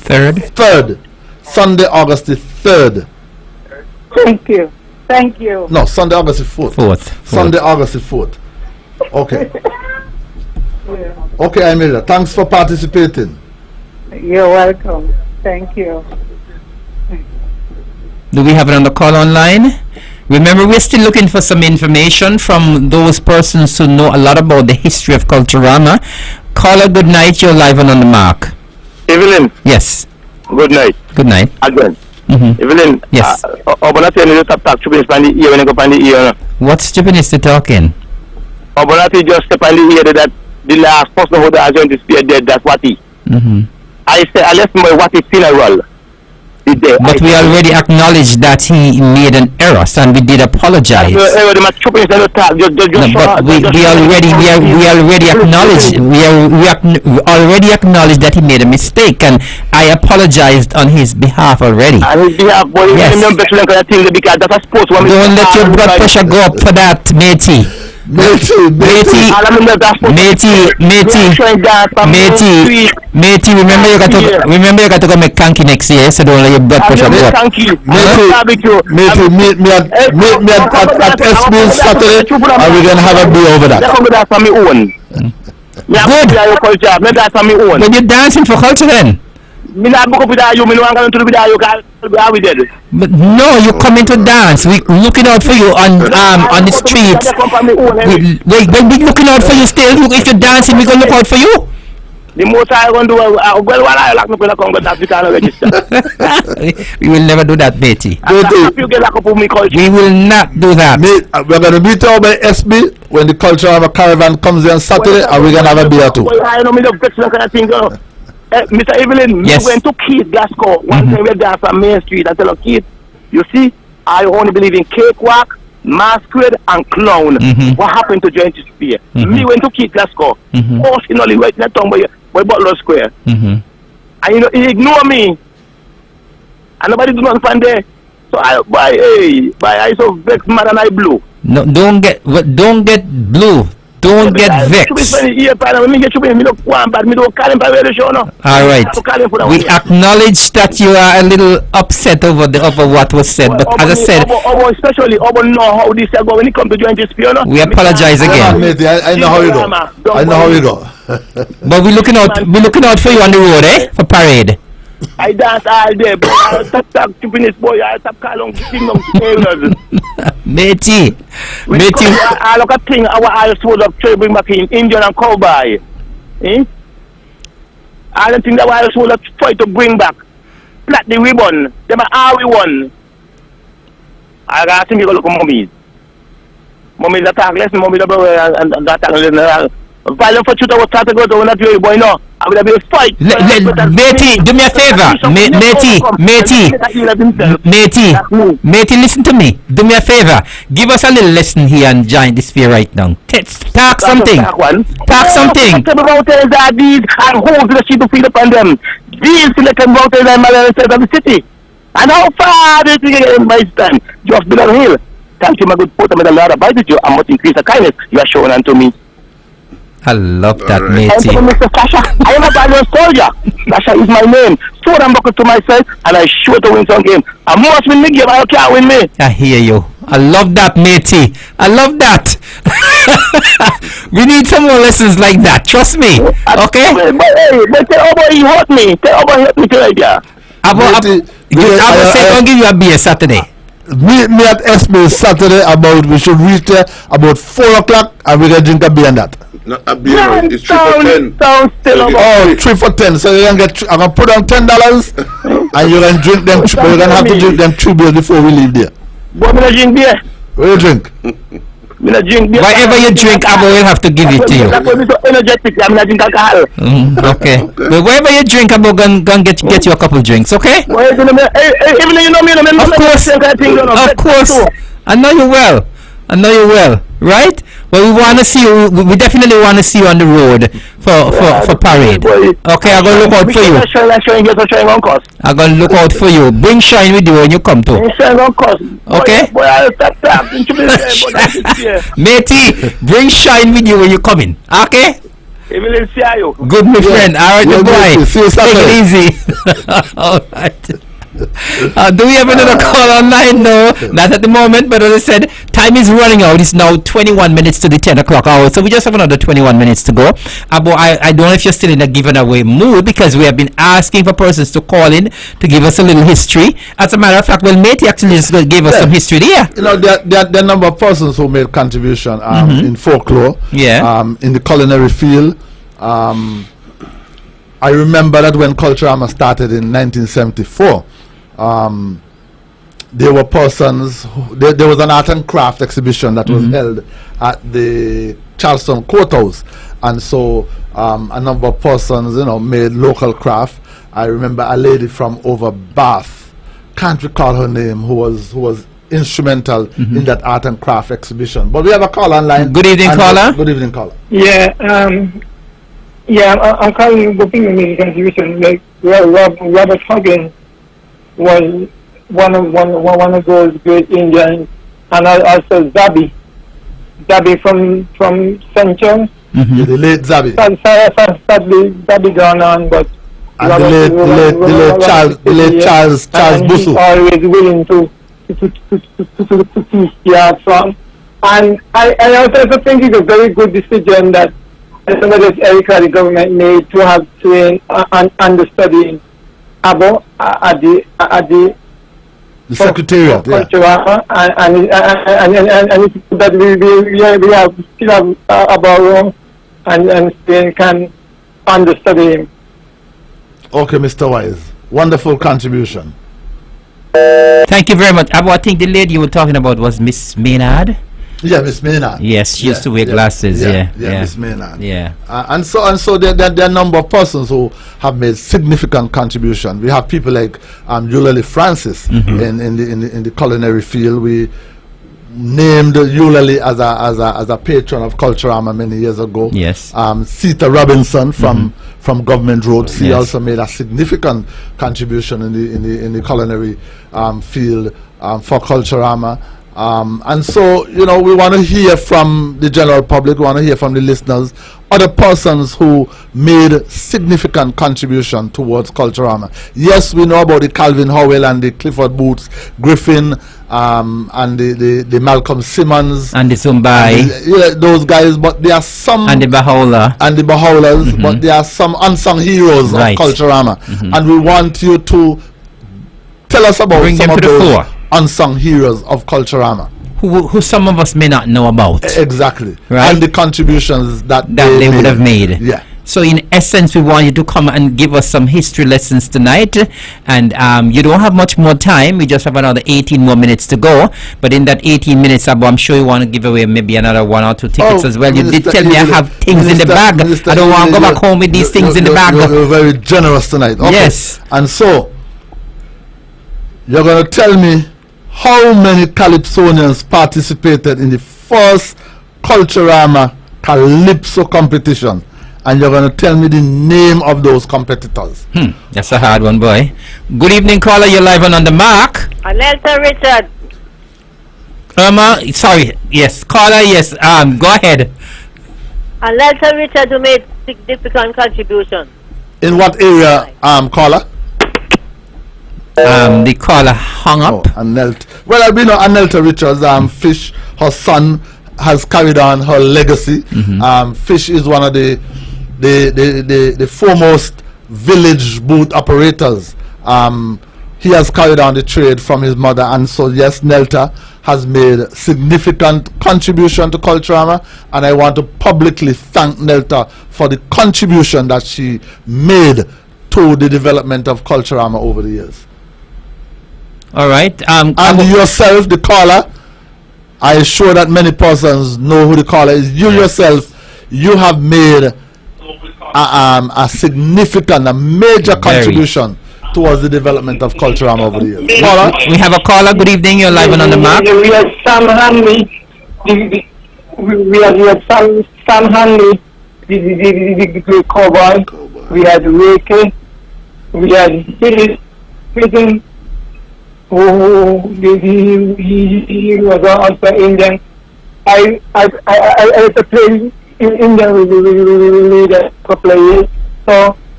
3rd. Sunday, August the 3rd. Thank you. Thank you. No, Sunday, August the 4th. Fourth. Sunday, August the 4th. Okay. Yeah. Okay, Amelia, thanks for participating. You're welcome. Thank you. Do we have another call online? Remember, we're still looking for some information from those persons who know a lot about the history of Culturama. Caller, good night. You're live and on the mark. Evelyn, Yes. good night. Good night. Again. Mm-hmm. Evelyn, Yes. Obonati you tap tap chupin span the ear when you go pan the ear. What stupid is the talking? Obonati just step on the ear that the last person who has joined the spear dead, that's what he. Mm-hmm. I say, I left my what is funeral. But we already acknowledged that he made an error, and we did apologize. No, but we already acknowledged that he made a mistake, and I apologized on his behalf already. Yes. Don't let your blood pressure go up for that, matey. Matey, remember you got to go make kanky next year, so don't let your blood pressure go up. Matey, meet me at SB Saturday, and we're gonna have a beer over that. Good. When you're dancing for culture then. But no, you coming to dance. We looking out for you on the streets. We're looking out for you still. If you're dancing, we're gonna look out for you. The most I going to do, well, while I like to put a Congo that we can register. We will never do that, Betty. We will not do that. We're going to meet over by SB when the Culturama Caravan comes in on Saturday, and we're going to have a beer too. I know me the kind of thing. Mr. Evelyn, yes. We went to Keith Glasgow. One time we dance on Main Street and tell them, Keith, you see, I only believe in cakewalk, masquerade, and clown. What happened to Joint Spear? Me went to Keith Glasgow. Fortunately, right in the tongue by Butler Square. And you know, he ignored me. And nobody do not find there. So I so vexed mad and I blue. No, don't get blue. Don't get vexed. All right. We acknowledge that you are a little upset over what was said, but as I said, especially know how this go when it comes to join this piano. We apologize again. I know how you go. I know how you go. But we're looking out for you on the road, for parade. I dance all day, boy. I stop keeping this boy. I stop calling Matey. I look at thing our eyes full of trade bring back in Indian and cowboy. I don't think that I was full of try to bring back. Plat the ribbon. Them are we won. I got to look at mommies. Mommies attack less, mommies and attack. Violent for shooter was trying to go to not your boy, no. I would have been a fight. Matey, do me a favor. Matey, listen to me. Do me a favor. Give us a little lesson here and join this fair right now. Talk something. Talk something. Voters are these and hold the sheep to feed upon them. These selected voters are the of the city. And how far is it in my stand? Just below the hill. Thank you, my good porter, with a lot of bite you. I must increase the kindness you are showing unto me. I love that, Matey. Matey. Mr. Sasha, I am a valiant soldier. Sasha is my name. So I'm buckled to myself, and I sure to win some game. I must win the game. I can't win me. I hear you. I love that, Matey. I love that. We need some more lessons like that. Trust me. Okay? But tell Obo he hurt me. Tell Obo he hurt me today, yeah. I will say don't give you a beer Saturday. Meet me at SB Saturday we should reach there about 4 o'clock, and we're going to drink a beer and that. No, a beer, it's 3 for 10. Oh, 3 for 10. So you're going to I'm going to put on $10 and you're going to drink them. You're going to have to drink them 2 beers before we leave there. But I'm going to drink beer. What do you drink? Whatever you drink, I will have to give it to you. I'm so energetic. I'm not drinking alcohol. Okay. But whatever you drink, I'm going to get you a couple drinks, okay? Even you know me, of course. Of course. I know you well. Right? Well, we want to see you. We definitely want to see you on the road for parade. Okay, I'm going to look out for you. I'm going to look out for you. Bring shine with you when you come to. Okay? Matey, bring shine with you when you come in. Okay? Good, my friend. All right, goodbye. See you Saturday. Take it easy. All right. Do we have another call online? No, not at the moment. But as I said, time is running out. It's now 21 minutes to the 10 o'clock hour. So we just have another 21 minutes to go. But I don't know if you're still in a giving away mood, because we have been asking for persons to call in to give us a little history. As a matter of fact, well, Matey actually just gave us some history there. You know, there are a number of persons who made contribution in folklore, in the culinary field. I remember that when Culturama started in 1974, there were persons, there was an art and craft exhibition that was held at the Charleston Courthouse, and so a number of persons, you know, made local craft. I remember a lady from over Bath, can't recall her name, who was instrumental in that art and craft exhibition. But we have a call online. Good evening, caller. Good evening, caller. Yeah, I'm calling booking a meeting contribution. Like Robert Huggins was one of those great Indians, and also Zabi from Central. The late Zabi. Sadly, Zabi gone on, but and the late Charles Busu. Always willing to teach the art from. And I also think it's a very good decision that some of this Erica the government made to have trained and understudying about at the secretariat, and that we have still have about and Spain can understudy him. Okay, Mr. Wise, wonderful contribution. Thank you very much. I think the lady you were talking about was Miss Maynard. Yeah, Miss Maynard. Yes, she used to wear glasses. Yeah, Miss Maynard. Yeah. And so there are a number of persons who have made significant contribution. We have people like Eulalie Francis in the culinary field. We named Eulalie as a patron of Culturama many years ago. Yes. Sita Robinson from Government Road. She also made a significant contribution in the culinary field for Culturama. And so, you know, we want to hear from the general public, we want to hear from the listeners, other persons who made significant contribution towards Culturama. Yes, we know about the Calvin Howell and the Clifford Boots Griffin, and the Malcolm Simmons. And the Zumbai. Those guys, but there are some... And the Baha'u'llah. And the Baha'u'llahs, but there are some unsung heroes of Culturama. And we want you to tell us about some of those unsung heroes of Culturama, who some of us may not know about. Exactly. Right? And the contributions that they would have made. Yeah. So in essence, we want you to come and give us some history lessons tonight. And you don't have much more time. We just have another 18 more minutes to go. But in that 18 minutes, I'm sure you want to give away maybe another 1 or 2 tickets as well. You did tell me I have things in the bag. I don't want to go back home with these things in the bag. You're very generous tonight. Okay. Yes. And so, you're going to tell me how many Calypsonians participated in the first Culturama Calypso competition, and you're going to tell me the name of those competitors. That's a hard one, boy. Good evening, caller. You're live on the mark. Nelson Richard. Sorry. Yes, caller. Yes. Go ahead. Nelson Richard, who made significant contribution. In what area, caller? The caller hung up. Well, we know Anelta Richards, Fish, her son, has carried on her legacy. Fish is one of the foremost village booth operators. He has carried on the trade from his mother, and so yes, Nelta has made significant contribution to Culturama, and I want to publicly thank Nelta for the contribution that she made to the development of Culturama over the years. All right. And yourself, the caller, I am sure that many persons know who the caller is. You yourself, you have made a significant, a major contribution towards the development of Culturama over the years. Caller? We have a caller. Good evening. You're live on the mark. We had Sam Hanley. We had Sam Hanley, the cowboy. We had Reiki. We had Billy Prison. He was also Indian. I used to play in India with a couple of years. So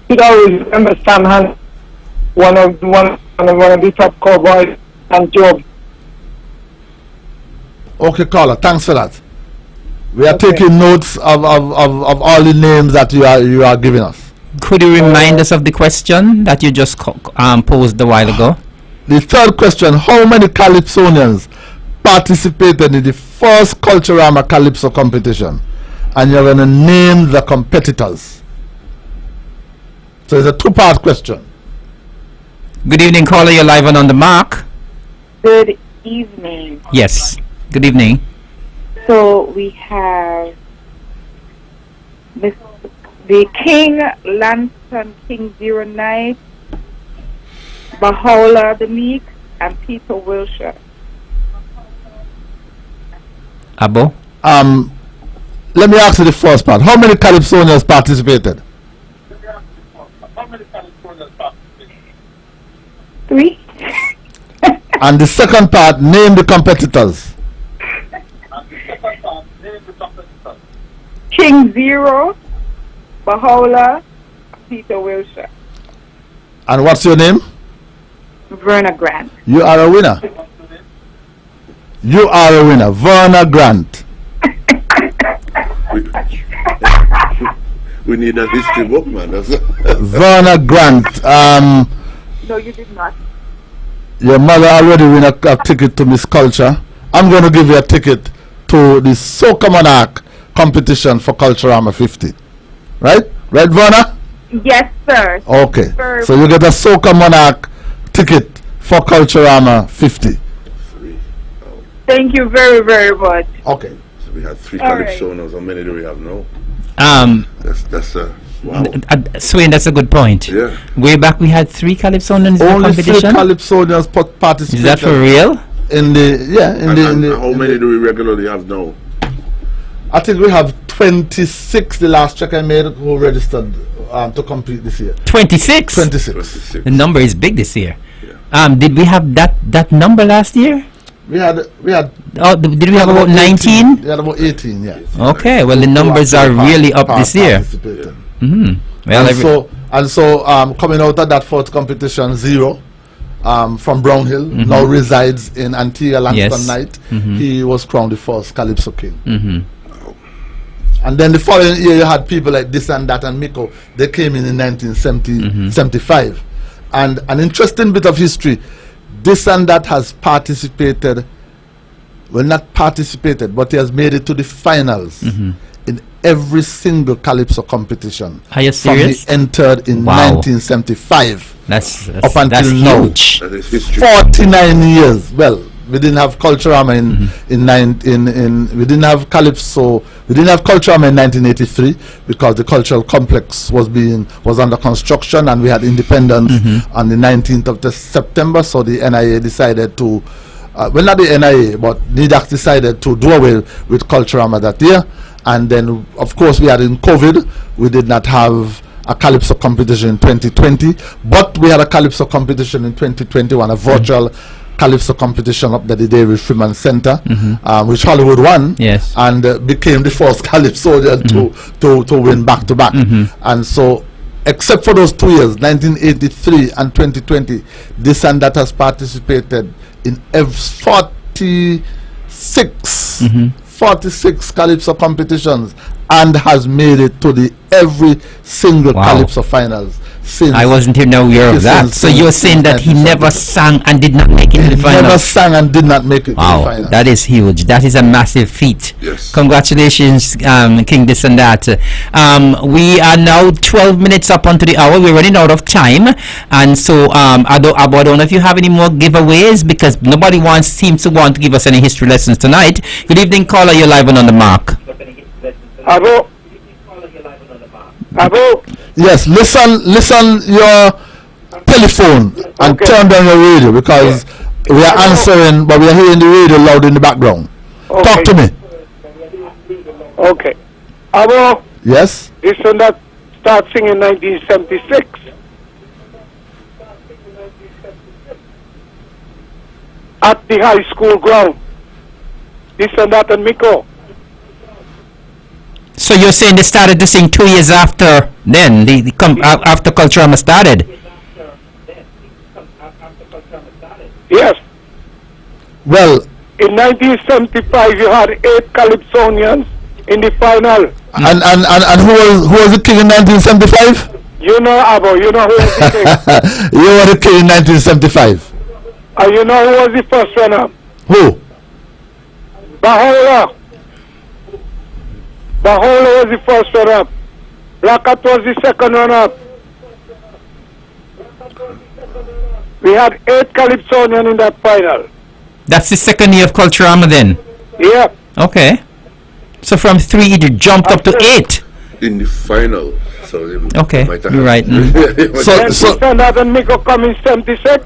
he always remember Sam Han, one of and one of the top cowboys and Job. Okay, caller, thanks for that. We are taking notes of all the names that you are giving us. Could you remind us of the question that you just posed a while ago? The third question, how many Calypsonians participated in the first Culturama Calypso competition? And you're going to name the competitors. So it's a two-part question. Good evening, caller. You're live and on the mark. Good evening. Yes. Good evening. So we have the King Lanston King Zero Night, Bahola the Meek, and Peter Wilshire. Abo? Let me ask you the first part. How many Calypsonians participated? 3. And the second part, name the competitors. King Zero, Bahola, Peter Wilshire. And what's your name? Verna Grant. You are a winner. You are a winner. Verna Grant. We need a history book, man. Verna Grant. No, you did not. Your mother already win a ticket to Miss Culture. I'm going to give you a ticket to the Soca Monarch competition for Culturama 50. Right? Right, Verna? Yes, sir. Okay. So you get a Soca Monarch ticket for Culturama 50. Thank you very, very much. Okay. So we had 3 All Calypsonas. How many do we have now? That's wow. Swain, that's a good point. Yeah. Way back we had 3 Calypsonians in the Only 3 competition. Calypsonians participated. Is that for real? In the how many do we regularly have now? I think we have 26. The last check I made who registered to compete this year. 26. 26. The number is big this year. Did we have that number last year? We had. Oh, did we have about 19? We had about 18. Yeah. Okay. Well, the numbers are really up this year. Mm-hmm. Well, and so coming out of that fourth competition, Zero, from Brown Hill, now resides in Antigua Lanston Night. He was crowned the first Calypso King. And then the following year, you had people like This and That and Miko. They came in 1975. And an interesting bit of history, This and That has participated, well, not participated, but he has made it to the finals in every single Calypso competition. Are you serious? He entered in 1975. That's up until that's now. huge. That is history. 49 years. Well, we didn't have Culturama we didn't have Calypso. We didn't have Culturama in 1983 because the cultural complex was under construction and we had independence on the 19th of September. So the NIA decided to, well, not the NIA, but NIDAC decided to do away with Culturama that year. And then, of course, we had in COVID. We did not have a Calypso competition in 2020, but we had a Calypso competition in 2021, a virtual Calypso competition up at the David Freeman Center, which Hollywood won, and became the first Calypsonian to win back to back. And so, except for those 2 years, 1983 and 2020, This and That has participated in 46 Calypso competitions and has made it to the every single Calypso finals. I wasn't even aware of that. So you're saying that he never sang and did not make it to the final? Never sang and did not make it to the final. That is huge. That is a massive feat. Yes. Congratulations, King This and That. We are now 12 minutes up onto the hour. We're running out of time. And so, I don't know if you have any more giveaways because nobody seems to want to give us any history lessons tonight. Good evening, caller. You're live and on the mark. Hello. Hello. Yes, listen your telephone and turn down your radio because we are answering, but we are hearing the radio loud in the background. Talk to me. Okay. Hello. Yes. This and That started singing in 1976. At the high school ground. This and That and Miko. So you're saying they started to sing 2 years after then, after Culturama started? Yes. Well, in 1975, you had 8 Calypsonians in the final. And who was the king in 1975? You know, Abo, you know who was the king. You were the king in 1975. And you know who was the first runner? Who? Bahola. Bahola was the first runner. Blackhat was the second runner. We had 8 Calypsonians in that final. That's the second year of Culturama then? Yeah. Okay. So from 3 it jumped up to 8. In the final. So okay, you're right. So that and Miko come in 76.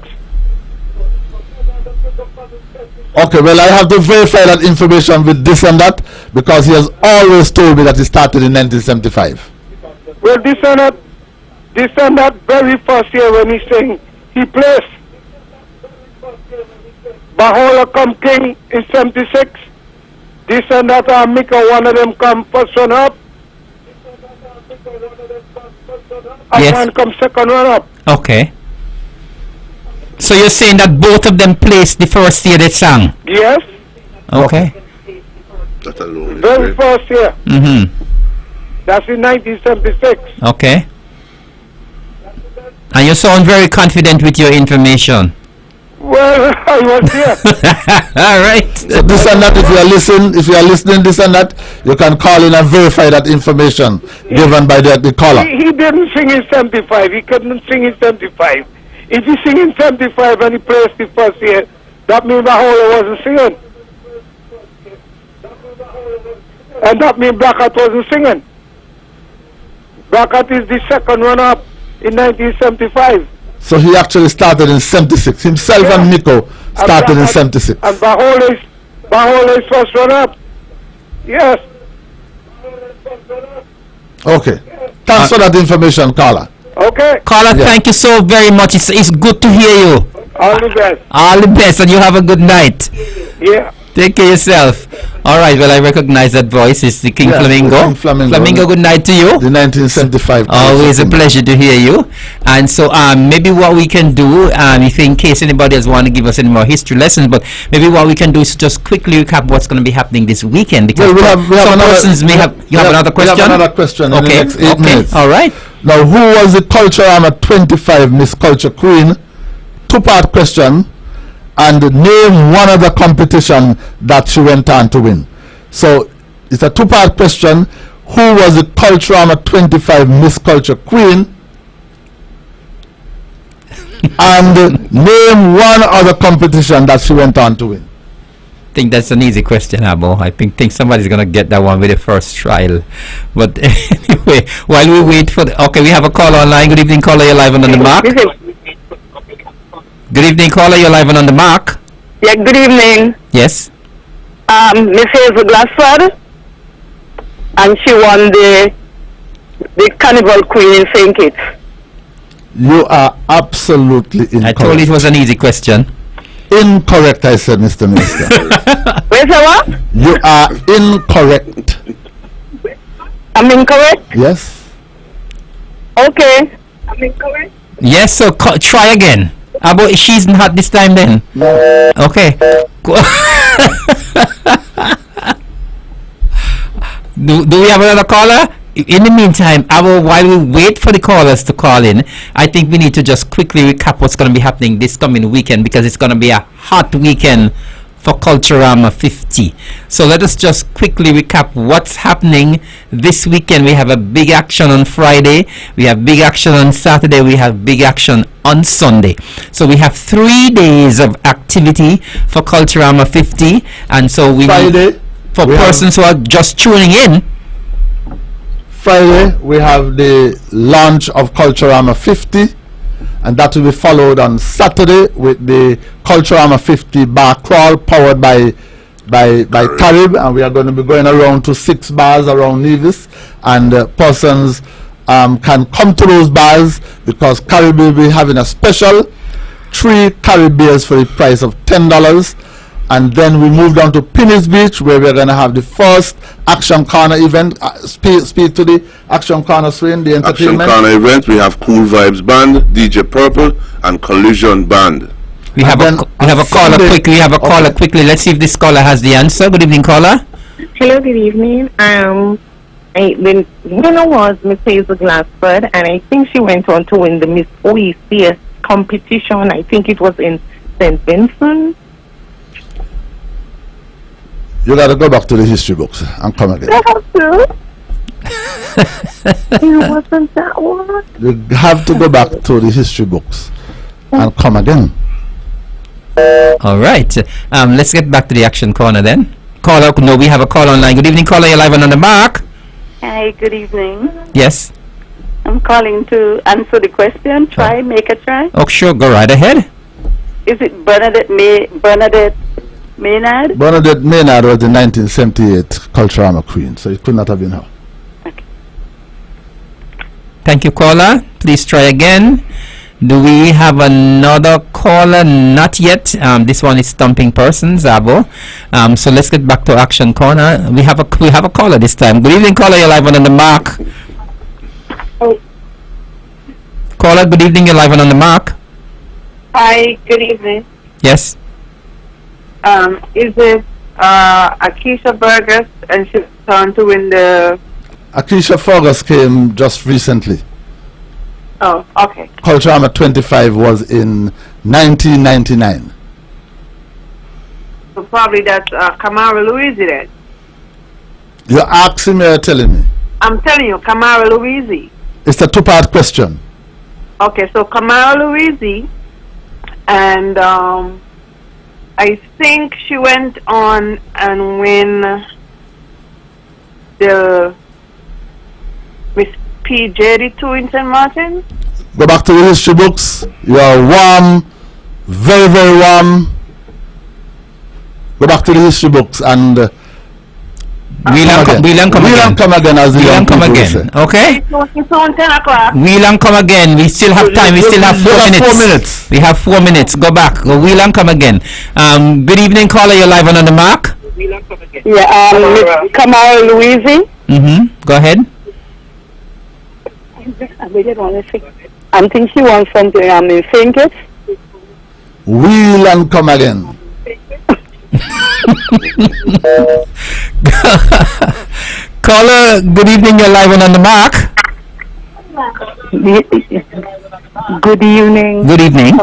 Okay, well, I have to verify that information with this and that because he has always told me that he started in 1975. Well, this and that very first year when he sang, he placed. Bahola come king in 76. This and that Miko, one of them come first one up. And one come second one up. Okay. So you're saying that both of them placed the first year they sang? Yes. Okay. That alone. Very first year. Mm-hmm. That's in 1976. Okay. And you sound very confident with your information. Well, I was here. All right. So this and that, if you are listening, this and that, you can call in and verify that information given by the caller. He didn't sing in 75. He couldn't sing in 75. If he sing in 75 and he plays the first year, that means Bahola wasn't singing. And that means Blackhat wasn't singing. Blackhat is the second runner-up in 1975. So he actually started in 76. Himself and Nico started in 76. And Bahola is first runner-up. Yes. Okay. Thanks for that information, caller. Okay. Caller, thank you so very much. It's good to hear you. All the best. All the best, and you have a good night. Yeah. Take care of yourself. All right, well, I recognize that voice. It's the King Flamingo. King Flamingo. Flamingo, good night to you. The 1975. Always a pleasure to hear you. And so maybe what we can do, if in case anybody else want to give us any more history lessons, but maybe what we can do is just quickly recap what's going to be happening this weekend. Because we have some persons may have... You have another question? We have another question in the next 8 minutes. All right. Now, who was the Culturama 25 Miss Culture Queen? 2-part question. And name one other competition that she went on to win. So it's a 2-part question. Who was the Culturama 25 Miss Culture Queen? And name one other competition that she went on to win. I think that's an easy question, Abo. I think somebody's going to get that one with the first trial. But anyway, while we wait for the... Okay, we have a call online. Good evening, caller. You're live on the mark. Good evening, caller. You're live on the mark. Yeah, good evening. Yes. Miss Hazel Glassford, and she won the Carnival Queen in St. Kitts. You are absolutely incorrect. I told you it was an easy question. Incorrect, I said, Mr. Minister. Wait a what? You are incorrect. I'm incorrect? Yes. Okay. I'm incorrect? Yes, so try again. Abo, she's not this time then. No. Okay. Do we have another caller? In the meantime, while we wait for the callers to call in, I think we need to just quickly recap what's going to be happening this coming weekend, because it's going to be a hot weekend for Culturama 50. So let us just quickly recap what's happening this weekend. We have a big action on Friday, we have big action on Saturday, we have big action on Sunday. So we have 3 days of activity for Culturama 50. And so Friday, for persons who are just tuning in, Friday we have the launch of Culturama 50, and that will be followed on Saturday with the Culturama 50 bar crawl powered by Carib, and we are going to be going around to 6 bars around Nevis, and persons can come to those bars because Carib will be having a special 3 Carib beers for the price of $10. And then we move down to Pinnis Beach, where we're going to have the first Action Corner event. Speak to the Action Corner swing, the entertainment. Action Corner event, we have Cool Vibes Band, DJ Purple, and Collision Band. We have a caller quickly. We have a caller quickly. Let's see if this caller has the answer. Good evening, caller. Hello, good evening. The winner was Miss Hazel Glassford, and I think she went on to win the Miss OECS competition. I think it was in St. Vincent. You got to go back to the history books and come again. I have to. It wasn't that one. You have to go back to the history books and come again. All right. Let's get back to the action corner then. Caller, no, we have a call online. Good evening, caller. You're live and on the mark. Hi, good evening. Yes. I'm calling to answer the question. Make a try. Oh, sure. Go right ahead. Is it Bernadette Maynard? Bernadette Maynard was the 1978 Culturama Queen, so it could not have been her. Thank you, caller. Please try again. Do we have another caller? Not yet. This one is Stumping Persons, Abo. So let's get back to Action Corner. We have a caller this time. Good evening, caller. You're live on the mark. Oh. Caller, good evening. You're live on the mark. Hi, good evening. Yes. Is it Akeisha Burgess, and she's trying to win the... Akeisha Fergus came just recently. Oh, okay. Culturama 25 was in 1999. So probably that's Kamara Louisi then. You're asking me or telling me? I'm telling you, Kamara Louisi. It's a two-part question. Okay, so Kamara Louisi, and I think she went on and win the Miss PJD2 in St. Martin. Go back to the history books. You are warm, very, very warm. Go back to the history books and We'll come again as the young people say. Okay? It's on 10 o'clock. We'll come again. We still have time. We still have 4 minutes. We have 4 minutes. Go back. We'll come again. Good evening, caller. You're live on the mark. Yeah, Kamara Louisi. Go ahead. I think she wants something. I think it. We'll come again. Caller, good evening. You're live on the mark. Good evening. Good evening.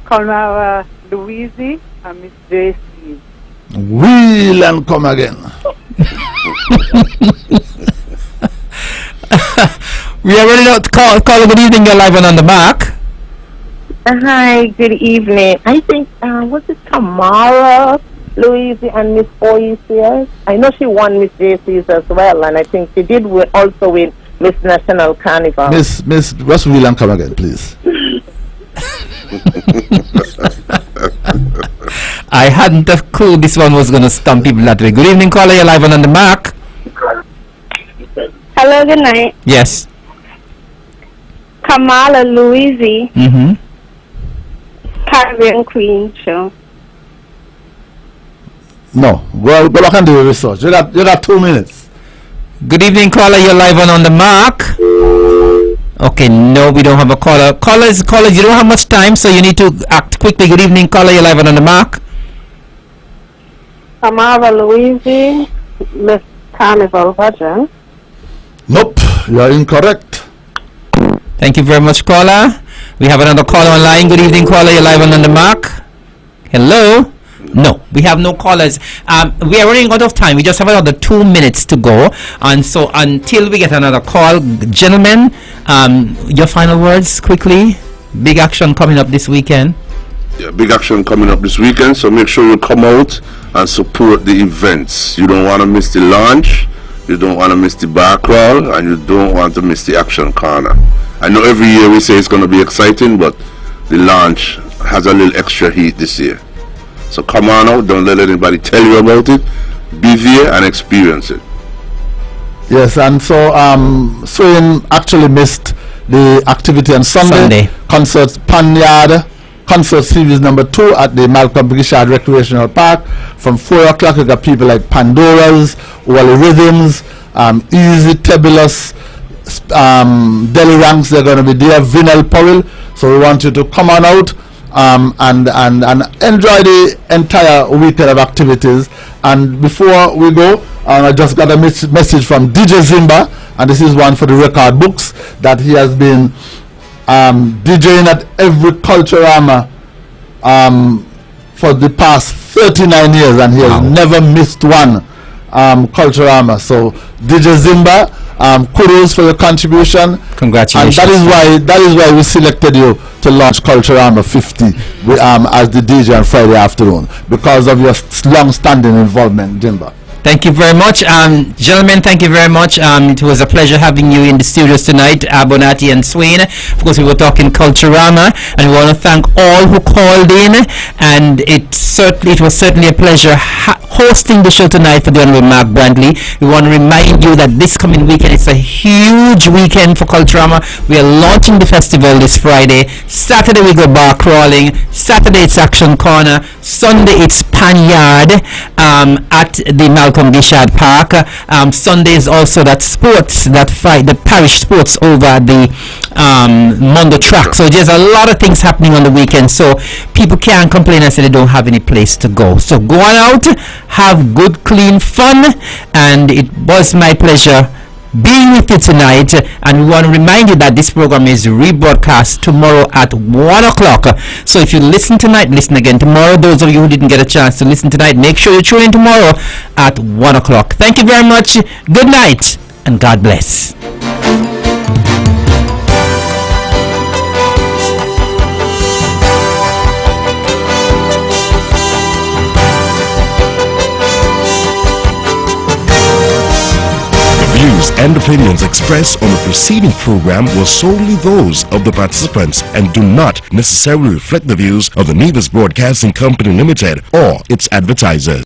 Kamara Louisi and Miss JC. We'll come again. We are ready to call. Caller, good evening. You're live on the mark. Hi, good evening. I think, was it Tamara Louisi and Miss OECS? I know she won Miss JC's as well, and I think she did also win Miss National Carnival. Miss, what's William come again, please? I hadn't a clue this one was going to stump people that way. Good evening, caller. You're live on the mark. Hello, good night. Yes. Kamala Louisi. Caribbean Queen show. No, go back and do your research. You got 2 minutes. Good evening, caller. You're live on the mark. Okay, no, we don't have a caller. Callers, you don't have much time, so you need to act quickly. Good evening, caller. You're live on the mark. Kamala Louisi, Miss Carnival Virgin. Nope, you are incorrect. Thank you very much, caller. We have another caller online. Good evening, caller. You're live on the mark. Hello? No, we have no callers. We are running out of time. We just have another 2 minutes to go. And so until we get another call, gentlemen, your final words quickly. Big action coming up this weekend. Yeah, big action coming up this weekend. So make sure you come out and support the events. You don't want to miss the launch. You don't want to miss the bar crawl, and you don't want to miss the action corner. I know every year we say it's going to be exciting, but the launch has a little extra heat this year. So come on out, don't let anybody tell you about it. Be there and experience it. Yes, and so Swin actually missed the activity on Sunday. Concerts Panyard, concert series number 2 at the Malcolm Brigishard Recreational Park. From 4 o'clock, you got people like Pandora's, Wally Rhythms, Easy, Tebulous, Deli Ranks, they're going to be there, Vinyl Powell. So we want you to come on out and enjoy the entire weekend of activities. And before we go, I just got a message from DJ Zimba, and this is one for the record books, that he has been DJing at every Culturama for the past 39 years, and he has never missed one Culturama. So DJ Zimba, kudos for your contribution. Congratulations. And that is why we selected you to launch Culturama 50 as the DJ on Friday afternoon, because of your long-standing involvement, Zimba. Thank you very much. Gentlemen, thank you very much. It was a pleasure having you in the studios tonight, Abonati and Swain. Of course, we were talking Culturama, and we want to thank all who called in, and it was certainly a pleasure hosting the show tonight for the Honorable Mark Brantley. We want to remind you that this coming weekend is a huge weekend for Culturama. We are launching the festival this Friday. Saturday we go bar crawling. Saturday it's Action Corner. Sunday it's Panyard at the Malcolm Gishad Park. Sunday is also that the parish sports over at the Mondo Track. So there's a lot of things happening on the weekend. So people can't complain and say they don't have any place to go. So go on out, have good, clean fun, and it was my pleasure being with you tonight. And we want to remind you that this program is rebroadcast tomorrow at 1 o'clock. So if you listen tonight, listen again tomorrow. Those of you who didn't get a chance to listen tonight, make sure you tune in tomorrow at 1 o'clock. Thank you very much. Good night and God bless. Views and opinions expressed on the preceding program were solely those of the participants and do not necessarily reflect the views of the Nevis Broadcasting Company Limited or its advertisers.